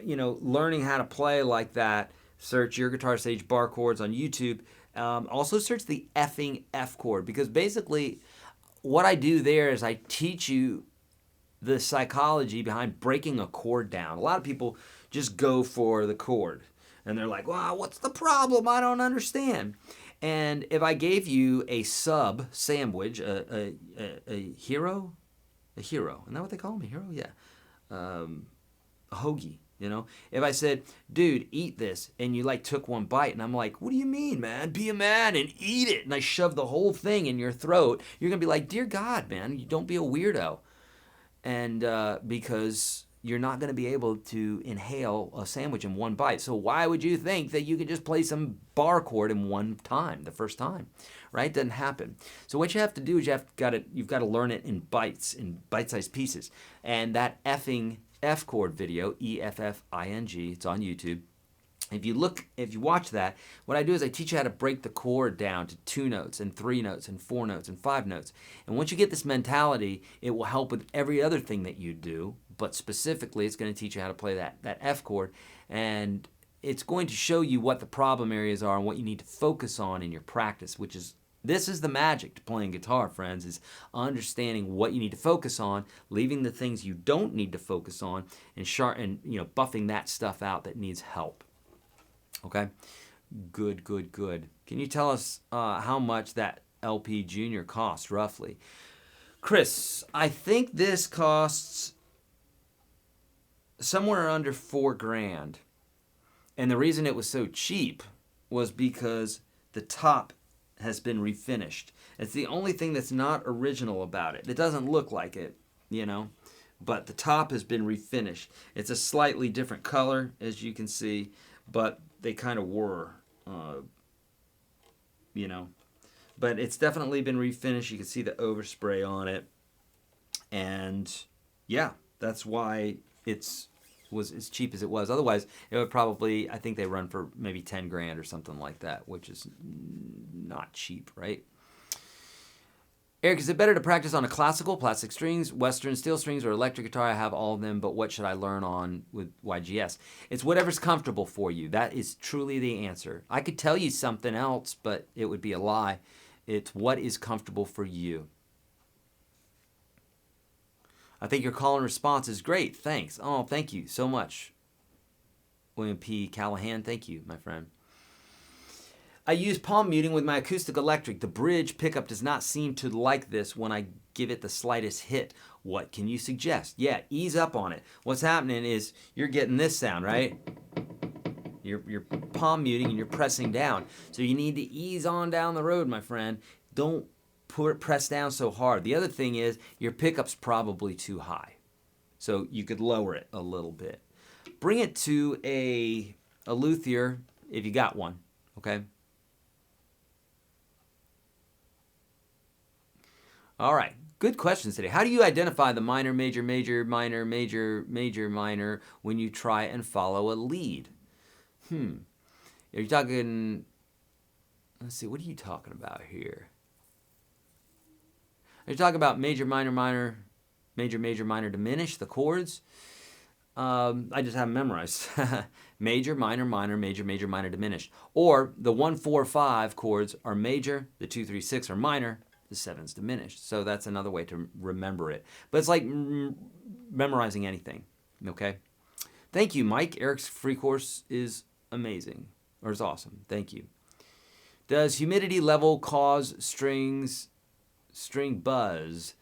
you know, learning how to play like that, search YourGuitarSage bar chords on YouTube. Also search the effing F chord, because basically what I do there is I teach you the psychology behind breaking a chord down. A lot of people just go for the chord and they're like, wow, what's the problem? I don't understand. And if I gave you a sub sandwich, a hero, isn't that what they call them? A hero? Yeah. A hoagie, you know? If I said, dude, eat this, and you like took one bite, and I'm like, what do you mean, man? Be a man and eat it. And I shove the whole thing in your throat, you're going to be like, dear God, man, you don't be a weirdo. And because you're not going to be able to inhale a sandwich in one bite. So why would you think that you could just play some bar chord in one time, the first time, right? Doesn't happen. So what you have to do is you've got to learn it in bites, in bite-sized pieces. And that effing F chord video, E-F-F-I-N-G, it's on YouTube. If you watch that, what I do is I teach you how to break the chord down to 2 notes and 3 notes and 4 notes and 5 notes. And once you get this mentality, it will help with every other thing that you do, but specifically it's going to teach you how to play that F chord, and it's going to show you what the problem areas are and what you need to focus on in your practice, this is the magic to playing guitar, friends, is understanding what you need to focus on, leaving the things you don't need to focus on, and buffing that stuff out that needs help. Okay, good. Can you tell us how much that LP Junior cost roughly? Chris, I think this costs somewhere under $4,000. And the reason it was so cheap was because the top has been refinished. It's the only thing that's not original about it. It doesn't look like it, you know, but the top has been refinished. It's a slightly different color, as you can see, but they kind of were, you know. But it's definitely been refinished. You can see the overspray on it. And yeah, that's why it was as cheap as it was. Otherwise, it would probably, I think they run for maybe $10,000 or something like that, which is not cheap, right? Eric, is it better to practice on a classical, plastic strings, Western steel strings, or electric guitar? I have all of them, but what should I learn on with YGS? It's whatever's comfortable for you. That is truly the answer. I could tell you something else, but it would be a lie. It's what is comfortable for you. I think your call and response is great. Thanks. Oh, thank you so much. William P. Callahan, thank you, my friend. I use palm muting with my acoustic electric. The bridge pickup does not seem to like this when I give it the slightest hit. What can you suggest? Yeah, ease up on it. What's happening is you're getting this sound, right? You're palm muting and you're pressing down. So you need to ease on down the road, my friend. Don't press down so hard. The other thing is your pickup's probably too high. So you could lower it a little bit. Bring it to a luthier if you got one, okay? All right. Good questions today. How do you identify the minor, major, major, minor, major, major, minor when you try and follow a lead? Are you talking, let's see, what are you talking about here? Are you talking about major, minor, minor, major, major, minor, diminished, the chords? I just have them memorized. Major, minor, minor, major, major, minor, diminished. Or the 1, 4, 5 chords are major, the 2, 3, 6 are minor, the 7's diminished. So that's another way to remember it. But it's like memorizing anything, okay? Thank you, Mike. Eric's free course is amazing, or is awesome. Thank you. Does humidity level cause string buzz?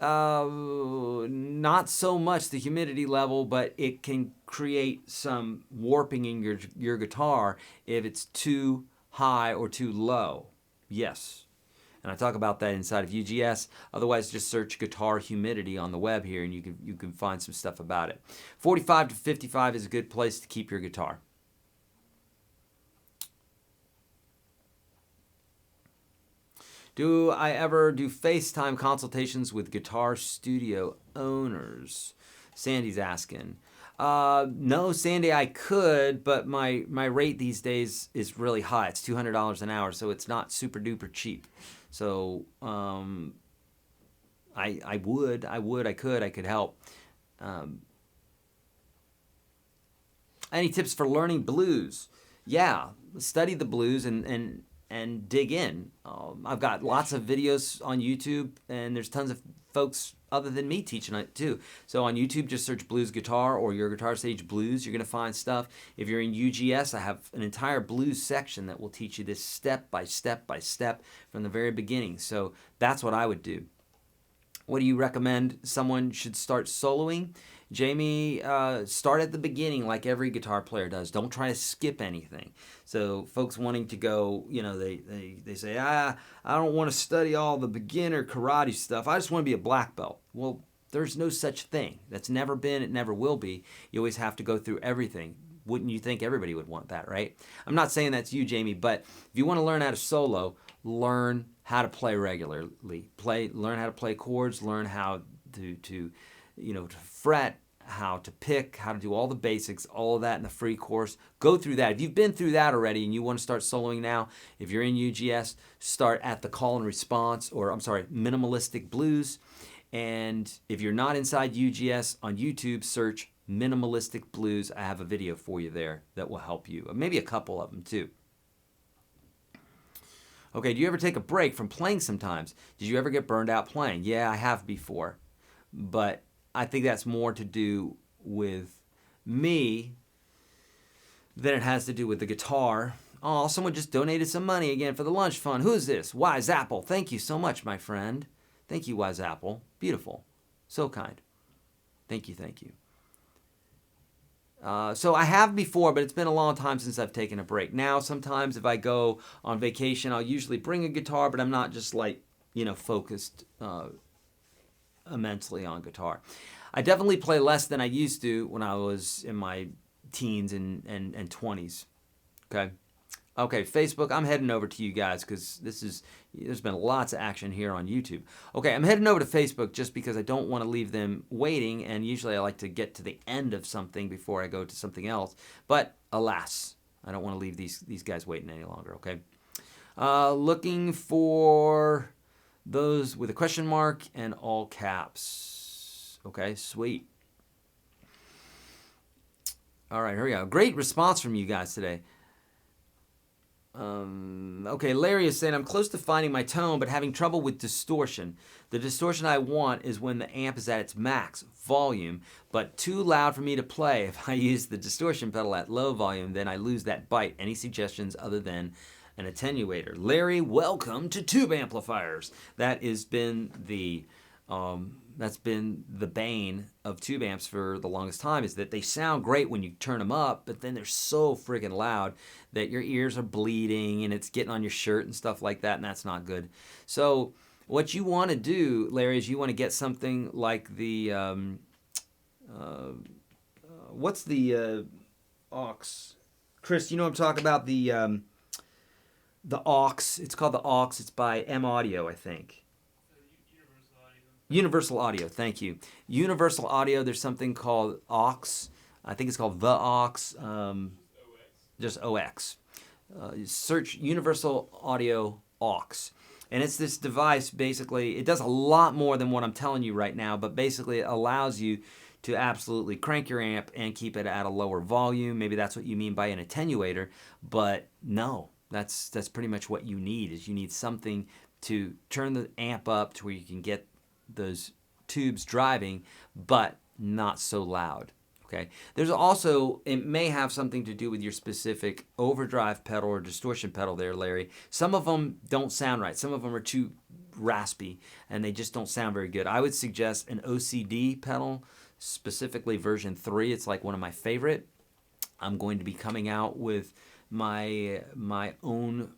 Not so much the humidity level, but it can create some warping in your guitar if it's too high or too low. Yes. And I talk about that inside of UGS. Otherwise, just search guitar humidity on the web here, and you can find some stuff about it. 45 to 55 is a good place to keep your guitar. Do I ever do FaceTime consultations with guitar studio owners? Sandy's asking. No, Sandy, I could, but my rate these days is really high. It's $200 an hour, so it's not super duper cheap. So I could help. Any tips for learning blues? Yeah, study the blues and dig in. I've got lots of videos on YouTube, and there's tons of folks other than me teaching it too. So on YouTube, just search blues guitar or YourGuitarSage blues. You're going to find stuff. If you're in UGS, I have an entire blues section that will teach you this step by step by step from the very beginning. So that's what I would do. What do you recommend someone should start soloing? Jamie, start at the beginning like every guitar player does. Don't try to skip anything. So folks wanting to go, they say, I don't want to study all the beginner karate stuff. I just want to be a black belt. Well, there's no such thing. That's never been, it never will be. You always have to go through everything. Wouldn't you think everybody would want that, right? I'm not saying that's you, Jamie, but if you want to learn how to solo, learn how to play regularly. Learn how to play chords, learn how to fret, how to pick, how to do all the basics, all of that in the free course. Go through that. If you've been through that already and you want to start soloing now, if you're in UGS, start at the call and response, minimalistic blues. And if you're not inside UGS, on YouTube, search minimalistic blues. I have a video for you there that will help you. Maybe a couple of them too. Okay, do you ever take a break from playing sometimes? Did you ever get burned out playing? Yeah, I have before. But I think that's more to do with me than it has to do with the guitar. Oh, someone just donated some money again for the lunch fund. Who's this? Wise Apple. Thank you so much, my friend. Thank you, Wise Apple. Beautiful. So kind. Thank you, thank you. So I have before, but it's been a long time since I've taken a break. Now, sometimes if I go on vacation, I'll usually bring a guitar, but I'm not just focused immensely on guitar. I definitely play less than I used to when I was in my teens and 20s. Okay, Facebook, I'm heading over to you guys because there's been lots of action here on YouTube. Okay, I'm heading over to Facebook just because I don't want to leave them waiting, and usually I like to get to the end of something before I go to something else. But alas, I don't want to leave these guys waiting any longer, okay? Looking for those with a question mark and all caps. Okay, sweet. All right, here we go. Great response from you guys today. Okay, Larry is saying, I'm close to finding my tone, but having trouble with distortion. The distortion I want is when the amp is at its max volume, but too loud for me to play. If I use the distortion pedal at low volume, then I lose that bite. Any suggestions other than an attenuator? Larry, welcome to tube amplifiers. That has been the bane of tube amps for the longest time, is that they sound great when you turn them up, but then they're so friggin' loud that your ears are bleeding and it's getting on your shirt and stuff like that, and that's not good. So what you want to do, Larry, is you want to get something like the what's the aux? Chris, you know what I'm talking about? The aux. It's called the aux. It's by M Audio, I think. Universal audio, thank you. Universal audio, there's something called aux. I think it's called the aux, just OX. Search Universal Audio aux. And it's this device, basically, it does a lot more than what I'm telling you right now, but basically it allows you to absolutely crank your amp and keep it at a lower volume. Maybe that's what you mean by an attenuator, but no, that's pretty much what you need, is you need something to turn the amp up to where you can get those tubes driving, but not so loud. Okay. There's also, it may have something to do with your specific overdrive pedal or distortion pedal there, Larry. Some of them don't sound right. Some of them are too raspy and they just don't sound very good. I would suggest an OCD pedal, specifically version 3. It's like one of my favorite. I'm going to be coming out with my own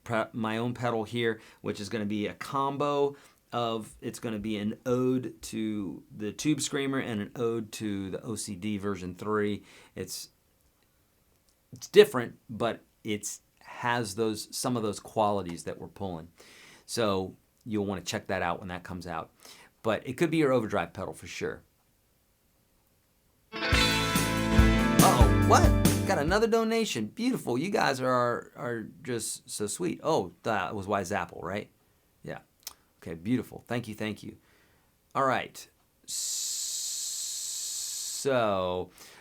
pedal here, which is going to be a combo of, it's going to be an ode to the Tube Screamer and an ode to the OCD version 3. It's different, but it has some of those qualities that we're pulling. So you'll want to check that out when that comes out. But it could be your overdrive pedal for sure. Uh-oh, what? Got another donation. Beautiful. You guys are just so sweet. Oh, that was Wise Apple, right? Yeah. Okay, beautiful. Thank you, thank you. All right. So,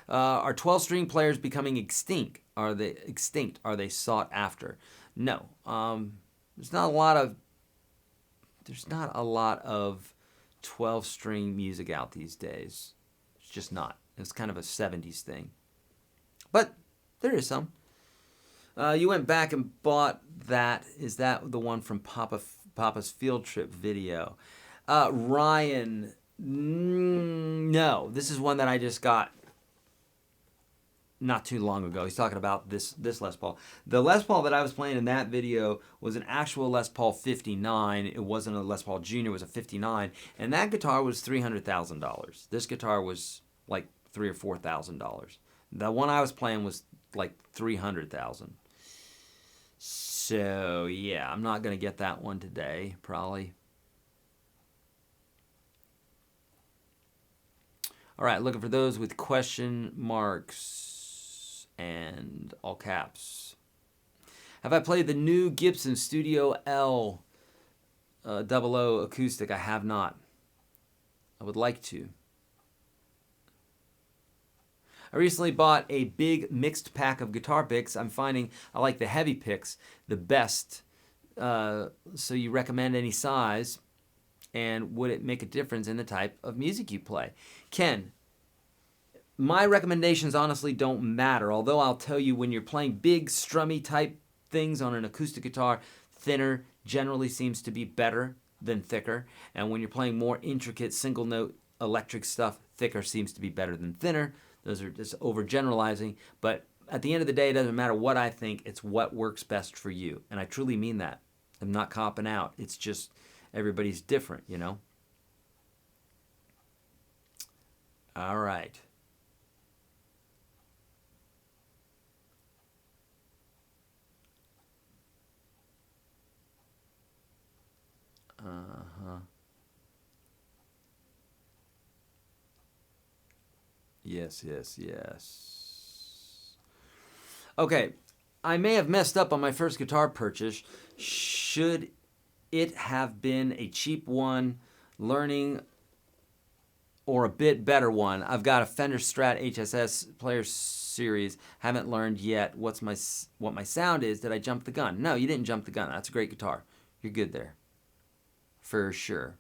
are 12-string players becoming extinct? Are they extinct? Are they sought after? No. There's not a lot of 12-string music out these days. It's just not. It's kind of a 70s thing. But there is some. You went back and bought that. Is that the one from Papa's field trip video? Ryan, no. This is one that I just got not too long ago. He's talking about this Les Paul. The Les Paul that I was playing in that video was an actual Les Paul 59. It wasn't a Les Paul Jr., it was a 59. And that guitar was $300,000. This guitar was like $3,000 or $4,000. The one I was playing was like $300,000. So, yeah, I'm not going to get that one today, probably. All right, looking for those with question marks and all caps. Have I played the new Gibson Studio L 00 acoustic? I have not. I would like to. I recently bought a big mixed pack of guitar picks. I'm finding I like the heavy picks the best. So you recommend any size? And would it make a difference in the type of music you play? Ken, my recommendations honestly don't matter. Although I'll tell you, when you're playing big strummy type things on an acoustic guitar, thinner generally seems to be better than thicker. And when you're playing more intricate single note electric stuff, thicker seems to be better than thinner. Those are just overgeneralizing, but at the end of the day, it doesn't matter what I think, it's what works best for you. And I truly mean that. I'm not copping out. It's just everybody's different, you know? All right. Uh-huh. Yes, yes, yes. Okay, I may have messed up on my first guitar purchase. Should it have been a cheap one, learning, or a bit better one? I've got a Fender Strat HSS Player Series. Haven't learned yet what my sound is. Did I jump the gun? No, you didn't jump the gun. That's a great guitar. You're good there. For sure.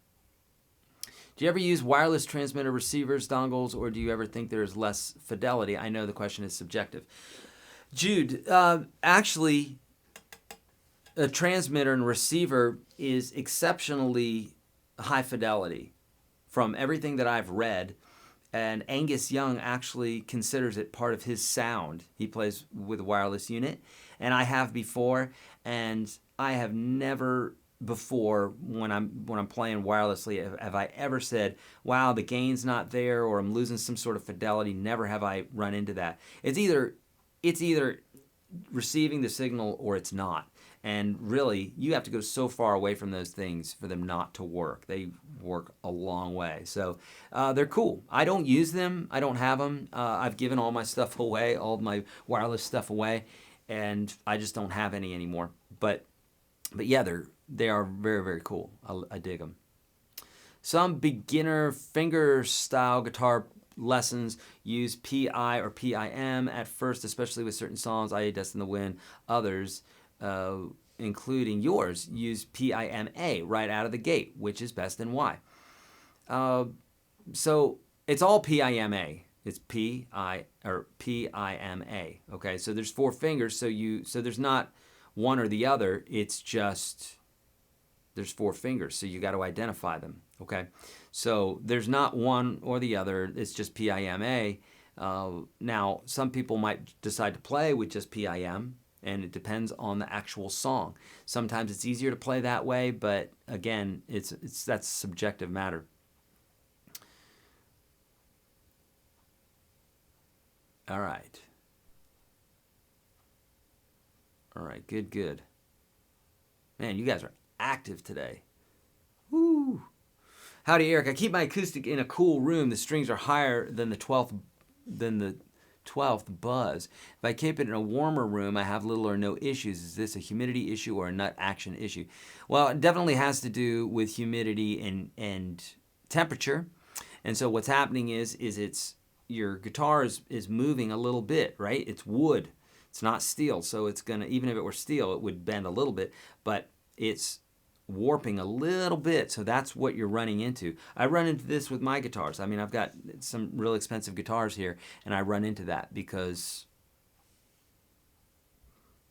Do you ever use wireless transmitter receivers, dongles, or do you ever think there's less fidelity? I know the question is subjective. Jude, actually, a transmitter and receiver is exceptionally high fidelity from everything that I've read. And Angus Young actually considers it part of his sound. He plays with a wireless unit, and I have before, and I have never before when I'm playing wirelessly have I ever said, wow, the gain's not there, or I'm losing some sort of fidelity. Never have I run into that. It's either receiving the signal or it's not. And really, you have to go so far away from those things for them not to work. They work a long way. So they're cool. I don't use them. I don't have them. I've given all my stuff away, all my wireless stuff away, and I just don't have any anymore. But yeah, they are very, very cool. I dig them. Some beginner finger style guitar lessons use PI or PIM at first, especially with certain songs, i.e. Dust in the Wind. Others, including yours, use PIMA right out of the gate. Which is best and why? So it's all PIMA. It's PI or PIMA. Okay, so there's 4 fingers, so there's not one or the other. It's just there's 4 fingers, so you got to identify them. Okay, so there's not one or the other. It's just PIMA. Now, some people might decide to play with just PIM, and it depends on the actual song. Sometimes it's easier to play that way, but again, that's subjective matter. All right. All right, good. Man, you guys are active today. Woo! Howdy, Eric. I keep my acoustic in a cool room. The strings are higher than the 12th buzz. If I keep it in a warmer room, I have little or no issues. Is this a humidity issue or a nut action issue? Well, it definitely has to do with humidity and temperature. And so what's happening is your guitar is moving a little bit, right? It's wood. It's not steel, so it's gonna, even if it were steel, it would bend a little bit, but it's warping a little bit, so that's what you're running into. I run into this with my guitars. I mean, I've got some real expensive guitars here, and I run into that because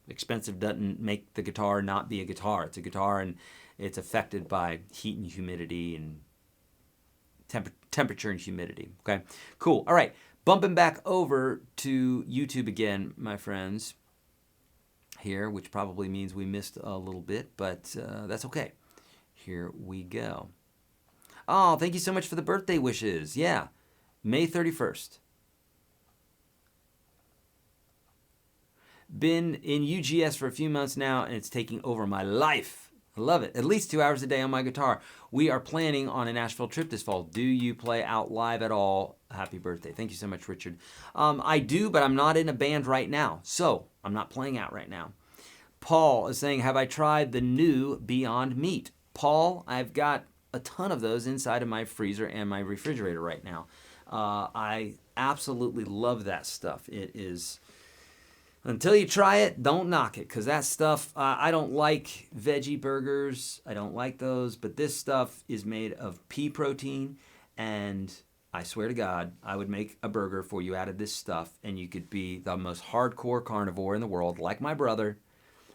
expensive doesn't make the guitar not be a guitar. It's a guitar, and it's affected by heat and humidity and temperature and humidity. Okay, cool. All right, bumping back over to YouTube again, my friends. Here, which probably means we missed a little bit, but that's okay. Here we go. Oh, thank you so much for the birthday wishes. Yeah, May 31st. Been in UGS for a few months now, and it's taking over my life. I love it. At least 2 hours a day on my guitar. We are planning on a Nashville trip this fall. Do you play out live at all? Happy birthday. Thank you so much, Richard. I do, but I'm not in a band right now, so I'm not playing out right now. Paul is saying, have I tried the new Beyond Meat? Paul, I've got a ton of those inside of my freezer and my refrigerator right now. I absolutely love that stuff. It is... Until you try it, don't knock it, because that stuff, I don't like veggie burgers. I don't like those, but this stuff is made of pea protein, and I swear to God, I would make a burger for you out of this stuff, and you could be the most hardcore carnivore in the world, like my brother,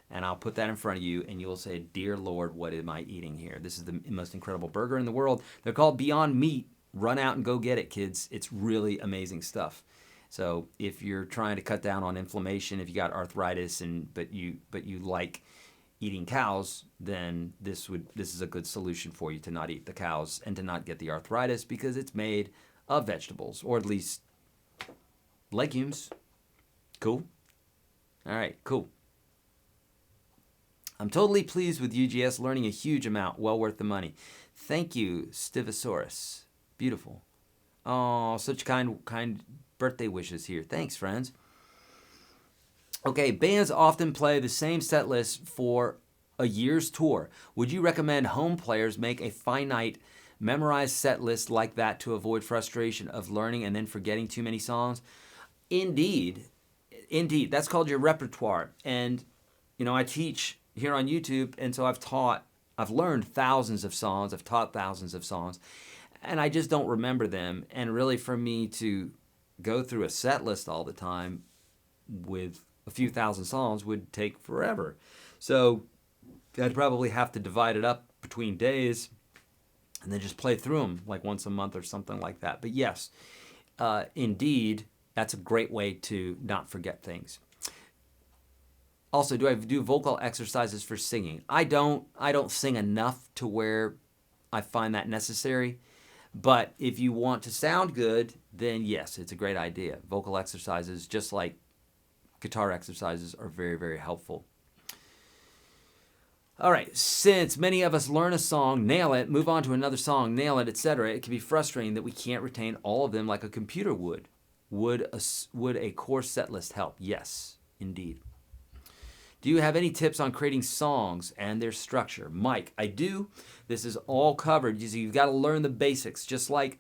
and I'll put that in front of you, and you'll say, dear Lord, what am I eating here? This is the most incredible burger in the world. They're called Beyond Meat. Run out and go get it, kids. It's really amazing stuff. So if you're trying to cut down on inflammation, if you got arthritis, but you like eating cows, then this is a good solution for you to not eat the cows and to not get the arthritis, because it's made of vegetables, or at least legumes. Cool. All right, cool. I'm totally pleased with UGS, learning a huge amount, well worth the money. Thank you, Stivosaurus. Beautiful. Oh, such kind birthday wishes here. Thanks, friends. Okay, bands often play the same set list for a year's tour. Would you recommend home players make a finite, memorized set list like that to avoid frustration of learning and then forgetting too many songs? Indeed. That's called your repertoire. And, I teach here on YouTube, and so I've learned thousands of songs, I've taught thousands of songs, and I just don't remember them. And really, for me to go through a set list all the time with a few thousand songs would take forever. So I'd probably have to divide it up between days and then just play through them like once a month or something like that. But yes, indeed, that's a great way to not forget things. Also, do I do vocal exercises for singing? I don't sing enough to where I find that necessary. But if you want to sound good, then yes, it's a great idea. Vocal exercises, just like guitar exercises, are very, very helpful. All right, since many of us learn a song, nail it, move on to another song, nail it, etc., it can be frustrating that we can't retain all of them like a computer would. Would a core set list help? Yes, indeed. Do you have any tips on creating songs and their structure? Mike, I do. This is all covered. You've got to learn the basics. Just like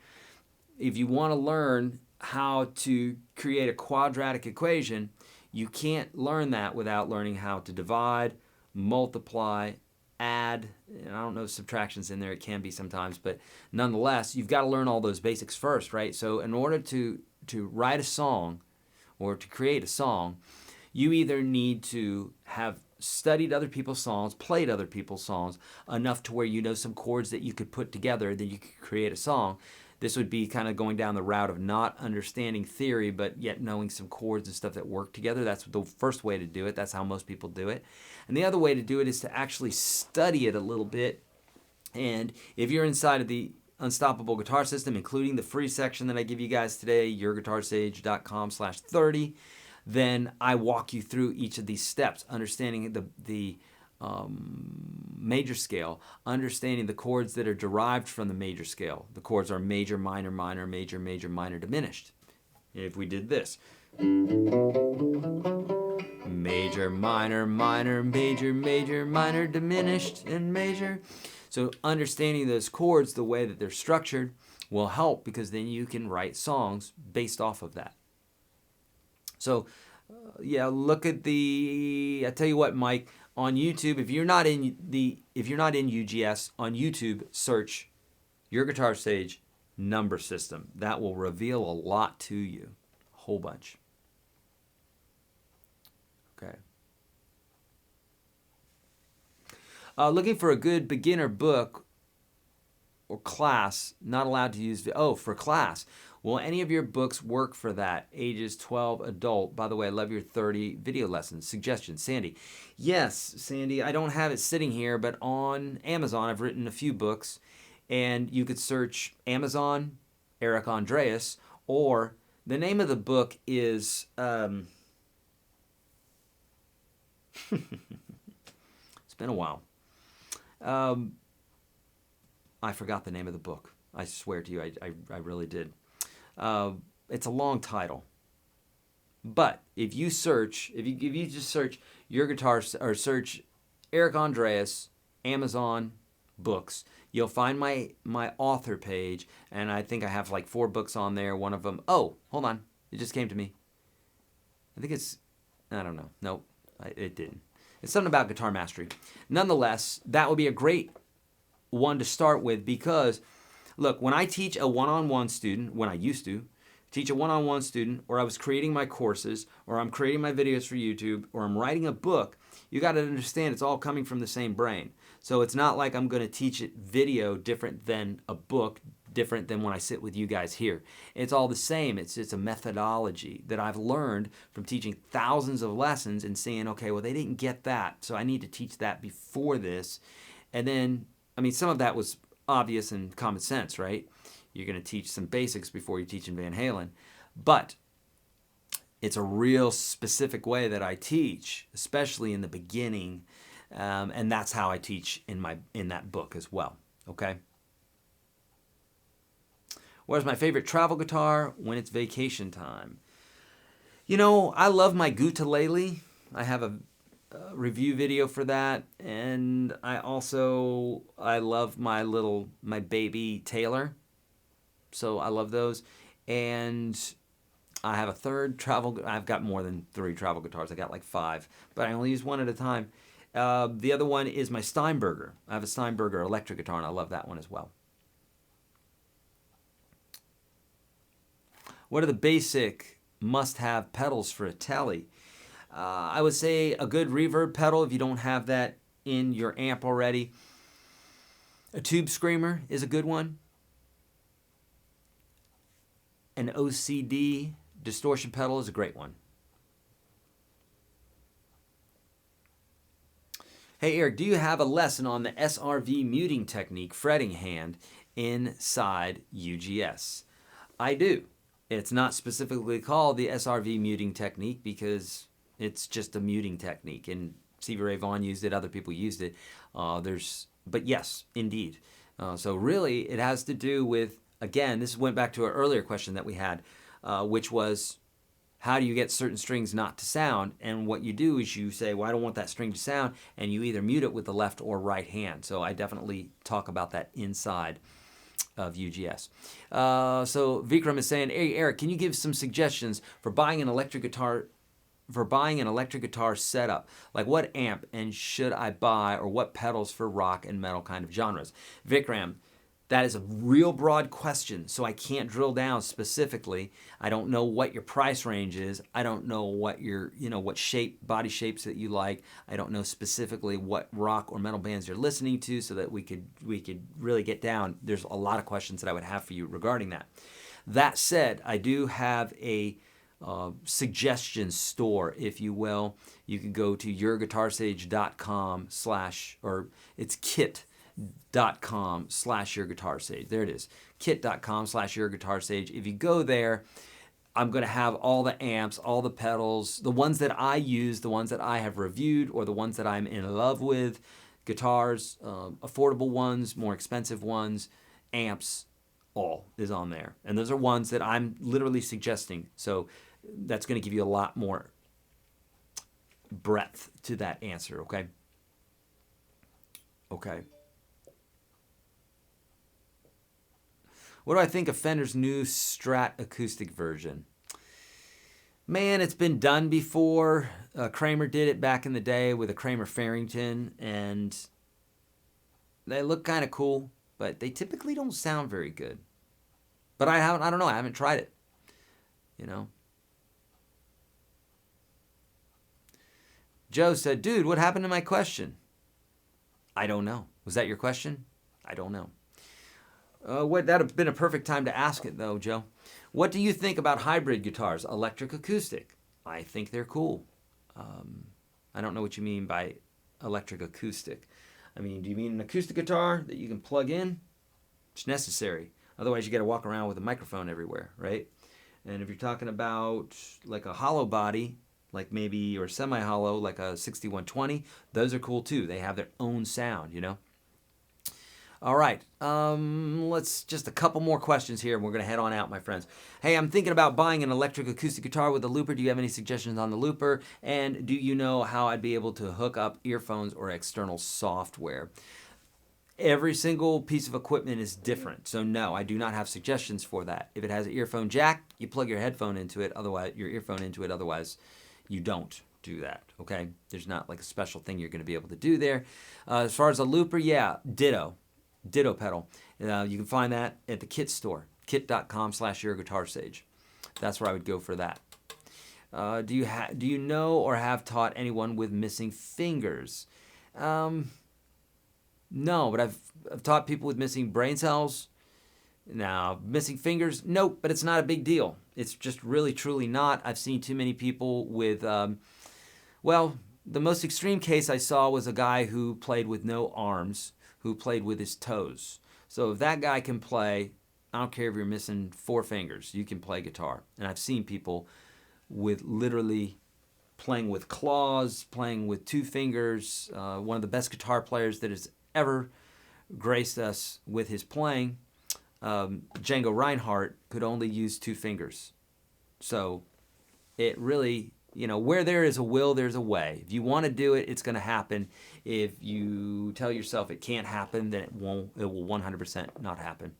if you want to learn how to create a quadratic equation, you can't learn that without learning how to divide, multiply, add. And I don't know if subtraction's in there. It can be sometimes, but nonetheless, you've got to learn all those basics first, right? So in order to write a song or to create a song, you either need to have studied other people's songs, played other people's songs enough to where you know some chords that you could put together, that you could create a song. This would be kind of going down the route of not understanding theory, but yet knowing some chords and stuff that work together. That's the first way to do it. That's how most people do it. And the other way to do it is to actually study it a little bit. And if you're inside of the Unstoppable Guitar System, including the free section that I give you guys today, YourGuitarSage.com/30, then I walk you through each of these steps, understanding the major scale, understanding the chords that are derived from the major scale. The chords are major, minor, minor, major, major, minor, diminished. If we did this, major, minor, minor, major, major, minor, diminished, and major. So understanding those chords, the way that they're structured, will help, because then you can write songs based off of that. So, yeah, look at I tell you what, Mike, on YouTube, if you're not in UGS, on YouTube, search Your Guitar Sage number system. That will reveal a lot to you, a whole bunch. Okay. Looking for a good beginner book or class, not allowed to use, for class. Will any of your books work for that? Ages 12, adult. By the way, I love your 30 video lessons. Suggestion, Sandy. Yes, Sandy, I don't have it sitting here, but on Amazon, I've written a few books, and you could search Amazon, Eric Andreas, or the name of the book is, it's been a while. I forgot the name of the book. I swear to you, I really did. It's a long title, but if you search, if you just search Your Guitar, or search Eric Andreas Amazon books, you'll find my author page, and I think I have like 4 books on there. One of them, oh, hold on, it just came to me. I think it's, I don't know. Nope, it didn't. It's something about guitar mastery. Nonetheless, that would be a great one to start with, because look, when I teach a one-on-one student, when I used to teach a one-on-one student, or I was creating my courses, or I'm creating my videos for YouTube, or I'm writing a book, you got to understand it's all coming from the same brain. So it's not like I'm going to teach it video different than a book, different than when I sit with you guys here. It's all the same. It's a methodology that I've learned from teaching thousands of lessons and saying, okay, well, they didn't get that, so I need to teach that before this. And then, I mean, some of that was obvious and common sense, right? You're going to teach some basics before you're teaching Van Halen. But it's a real specific way that I teach, especially in the beginning, and that's how I teach in that book as well, okay? Where's my favorite travel guitar? When it's vacation time. You know, I love my ukulele. I have a review video for that, and I love my baby Taylor, so I love those. And I have a third travel, I've got more than 3 travel guitars. I got like 5, but I only use one at a time. The other one is my Steinberger. I have a Steinberger electric guitar, and I love that one as well. What are the basic must-have pedals for a Tele? I would say a good reverb pedal if you don't have that in your amp already. A tube screamer is a good one. An OCD distortion pedal is a great one. Hey Eric, do you have a lesson on the SRV muting technique, fretting hand, inside UGS? I do. It's not specifically called the SRV muting technique because it's just a muting technique, and Stevie Ray Vaughan used it, other people used it. But yes, indeed. So really, it has to do with, again, this went back to an earlier question that we had, which was, how do you get certain strings not to sound? And what you do is you say, well, I don't want that string to sound, and you either mute it with the left or right hand. So I definitely talk about that inside of UGS. So Vikram is saying, hey, Eric, can you give some suggestions for buying an electric guitar setup? Like what amp and should I buy, or what pedals for rock and metal kind of genres? Vikram, that is a real broad question, so I can't drill down specifically. I don't know what your price range is. I don't know what your, what body shapes that you like. I don't know specifically what rock or metal bands you're listening to, so that we could really get down. There's a lot of questions that I would have for you regarding that. That said, I do have a suggestion store, if you will. You can go to YourGuitarSage.com / or it's kit.com/YourGuitarSage. There it is, kit.com/YourGuitarSage. If you go there, I'm going to have all the amps, all the pedals, the ones that I use, the ones that I have reviewed, or the ones that I'm in love with, guitars, affordable ones, more expensive ones, amps, all is on there. And those are ones that I'm literally suggesting. So that's going to give you a lot more breadth to that answer, okay? Okay. What do I think of Fender's new Strat acoustic version? Man, it's been done before. Kramer did it back in the day with a Kramer Farrington, and they look kind of cool, but they typically don't sound very good. But I don't know, I haven't tried it, Joe said, dude, what happened to my question? I don't know. Was that your question? I don't know. That would have been a perfect time to ask it, though, Joe. What do you think about hybrid guitars, electric acoustic? I think they're cool. I don't know what you mean by electric acoustic. I mean, do you mean an acoustic guitar that you can plug in? It's necessary. Otherwise, you got to walk around with a microphone everywhere, right? And if you're talking about like a hollow body, like maybe, or semi-hollow, like a 6120, those are cool too. They have their own sound, All right, let's just a couple more questions here, and we're going to head on out, my friends. Hey, I'm thinking about buying an electric acoustic guitar with a looper. Do you have any suggestions on the looper? And do you know how I'd be able to hook up earphones or external software? Every single piece of equipment is different, so no, I do not have suggestions for that. If it has an earphone jack, you plug your headphone into it. Otherwise, your earphone into it. Otherwise, you don't do that. Okay, there's not like a special thing you're going to be able to do there. As far as a looper, yeah, ditto pedal. You can find that at the Kit store, kit.com/YourGuitarSage. That's where I would go for that. Do you know or have taught anyone with missing fingers? No, but I've taught people with missing brain cells. Now, missing fingers, nope, but it's not a big deal. It's just really, truly not. I've seen too many people with, the most extreme case I saw was a guy who played with no arms, who played with his toes. So if that guy can play, I don't care if you're missing 4 fingers, you can play guitar. And I've seen people with literally playing with claws, playing with 2 fingers. One of the best guitar players that has ever graced us with his playing, Django Reinhardt, could only use 2 fingers. So it really, where there is a will, there's a way. If you want to do it, it's going to happen. If you tell yourself it can't happen, then it will 100% not happen.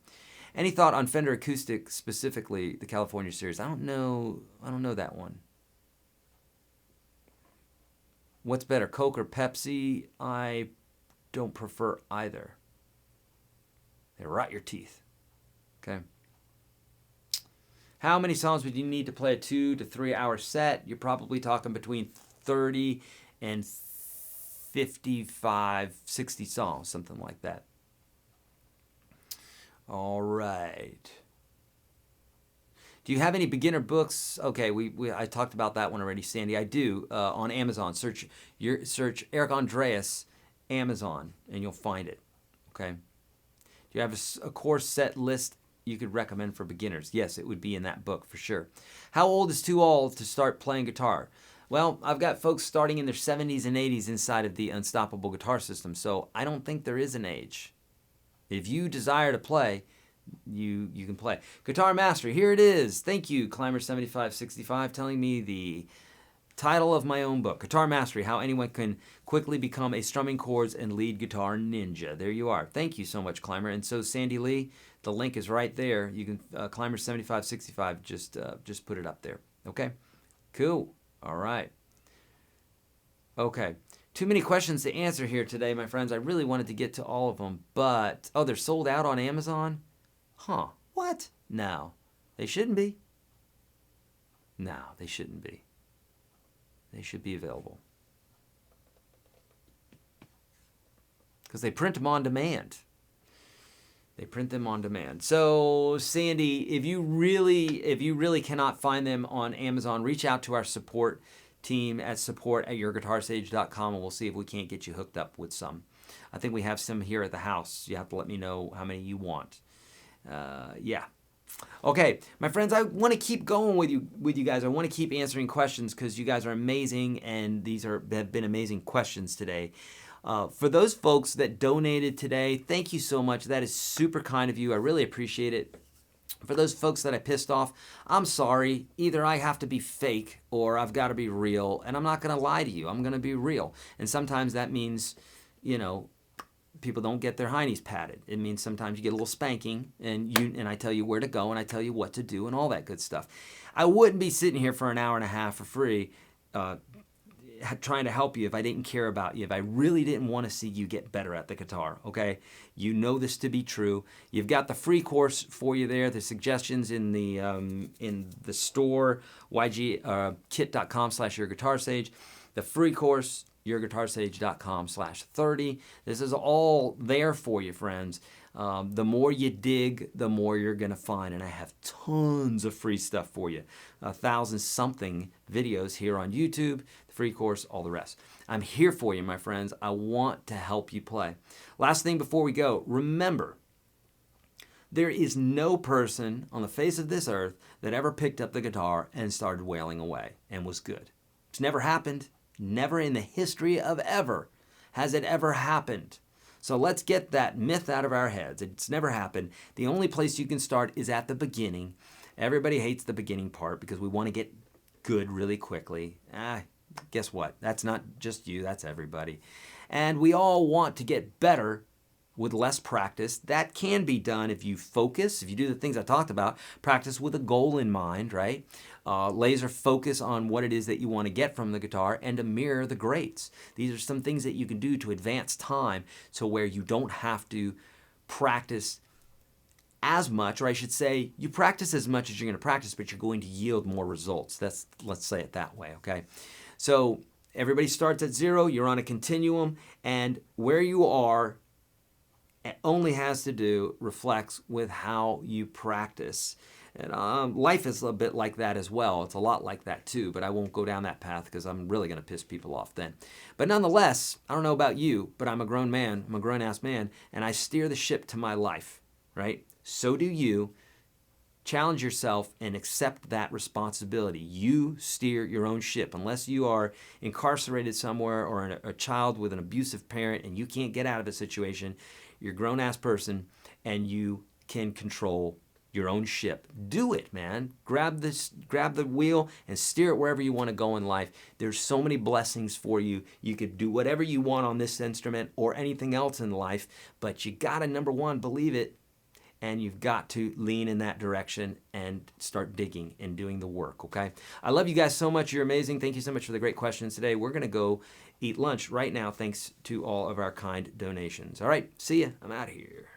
Any thought on Fender Acoustic, specifically the California series? I don't know that one. What's better, Coke or Pepsi? I don't prefer either. They rot your teeth. Okay. How many songs would you need to play a 2 to 3 hour set? You're probably talking between 30 and 55, 60 songs, something like that. All right. Do you have any beginner books? Okay, I talked about that one already, Sandy. I do. On Amazon, search Eric Andreas Amazon, and you'll find it. Okay. Do you have a course set list you could recommend for beginners? Yes, it would be in that book for sure. How old is too old to start playing guitar? Well, I've got folks starting in their 70s and 80s inside of the Unstoppable Guitar System, so I don't think there is an age. If you desire to play, you can play. Guitar Mastery, here it is. Thank you, Climber7565, telling me the title of my own book, Guitar Mastery, How Anyone Can Quickly Become a Strumming Chords and Lead Guitar Ninja. There you are. Thank you so much, Climber. And so Sandy Lee, the link is right there. You can, Climber7565, just put it up there. Okay? Cool. All right. Okay. Too many questions to answer here today, my friends. I really wanted to get to all of them, but, oh, they're sold out on Amazon? Huh. What? No. They shouldn't be. No, they shouldn't be. They should be available. Because they print them on demand. They print them on demand. So, Sandy, if you really cannot find them on Amazon, reach out to our support team at support@YourGuitarSage.com, and we'll see if we can't get you hooked up with some. I think we have some here at the house. You have to let me know how many you want. Yeah. Okay, my friends, I want to keep going with you guys. I want to keep answering questions because you guys are amazing, and these have been amazing questions today. For those folks that donated today, thank you so much. That is super kind of you. I really appreciate it. For those folks that I pissed off, I'm sorry. Either I have to be fake or I've got to be real, and I'm not going to lie to you. I'm going to be real. And sometimes that means, you know, people don't get their heinies patted. It means sometimes you get a little spanking, and I tell you where to go, and I tell you what to do, and all that good stuff. I wouldn't be sitting here for an hour and a half for free trying to help you if I didn't care about you, if I really didn't want to see you get better at the guitar, okay? You know this to be true. You've got the free course for you there, the suggestions in the store, kit.com/YourGuitarSage. The free course, YourGuitarSage.com/30. This is all there for you, friends. The more you dig, the more you're going to find. And I have tons of free stuff for you. 1,000-something videos here on YouTube, the free course, all the rest. I'm here for you, my friends. I want to help you play. Last thing before we go, remember, there is no person on the face of this earth that ever picked up the guitar and started wailing away and was good. It's never happened. Never in the history of ever has it ever happened. So let's get that myth out of our heads. It's never happened. The only place you can start is at the beginning. Everybody hates the beginning part because we want to get good really quickly. Guess what? That's not just you, that's everybody. And we all want to get better with less practice. That can be done if you focus, if you do the things I talked about, practice with a goal in mind, right? Laser focus on what it is that you want to get from the guitar and to mirror the greats. These are some things that you can do to advance time to where you don't have to practice as much, or I should say, you practice as much as you're going to practice, but you're going to yield more results. Let's say it that way, okay? So everybody starts at 0, you're on a continuum, and where you are it only has to do, reflects with how you practice. And life is a bit like that as well. It's a lot like that too, but I won't go down that path because I'm really going to piss people off then. But nonetheless, I don't know about you, but I'm a grown man, I'm a grown-ass man, and I steer the ship to my life, right? So do you. Challenge yourself and accept that responsibility. You steer your own ship. Unless you are incarcerated somewhere or a child with an abusive parent and you can't get out of a situation, you're a grown-ass person and you can control your own ship. Do it, man. Grab the wheel and steer it wherever you want to go in life. There's so many blessings for you. You could do whatever you want on this instrument or anything else in life, but you gotta, number one, believe it, and you've got to lean in that direction and start digging and doing the work, okay? I love you guys so much. You're amazing. Thank you so much for the great questions today. We're gonna go eat lunch right now thanks to all of our kind donations. All right, see ya. I'm out of here.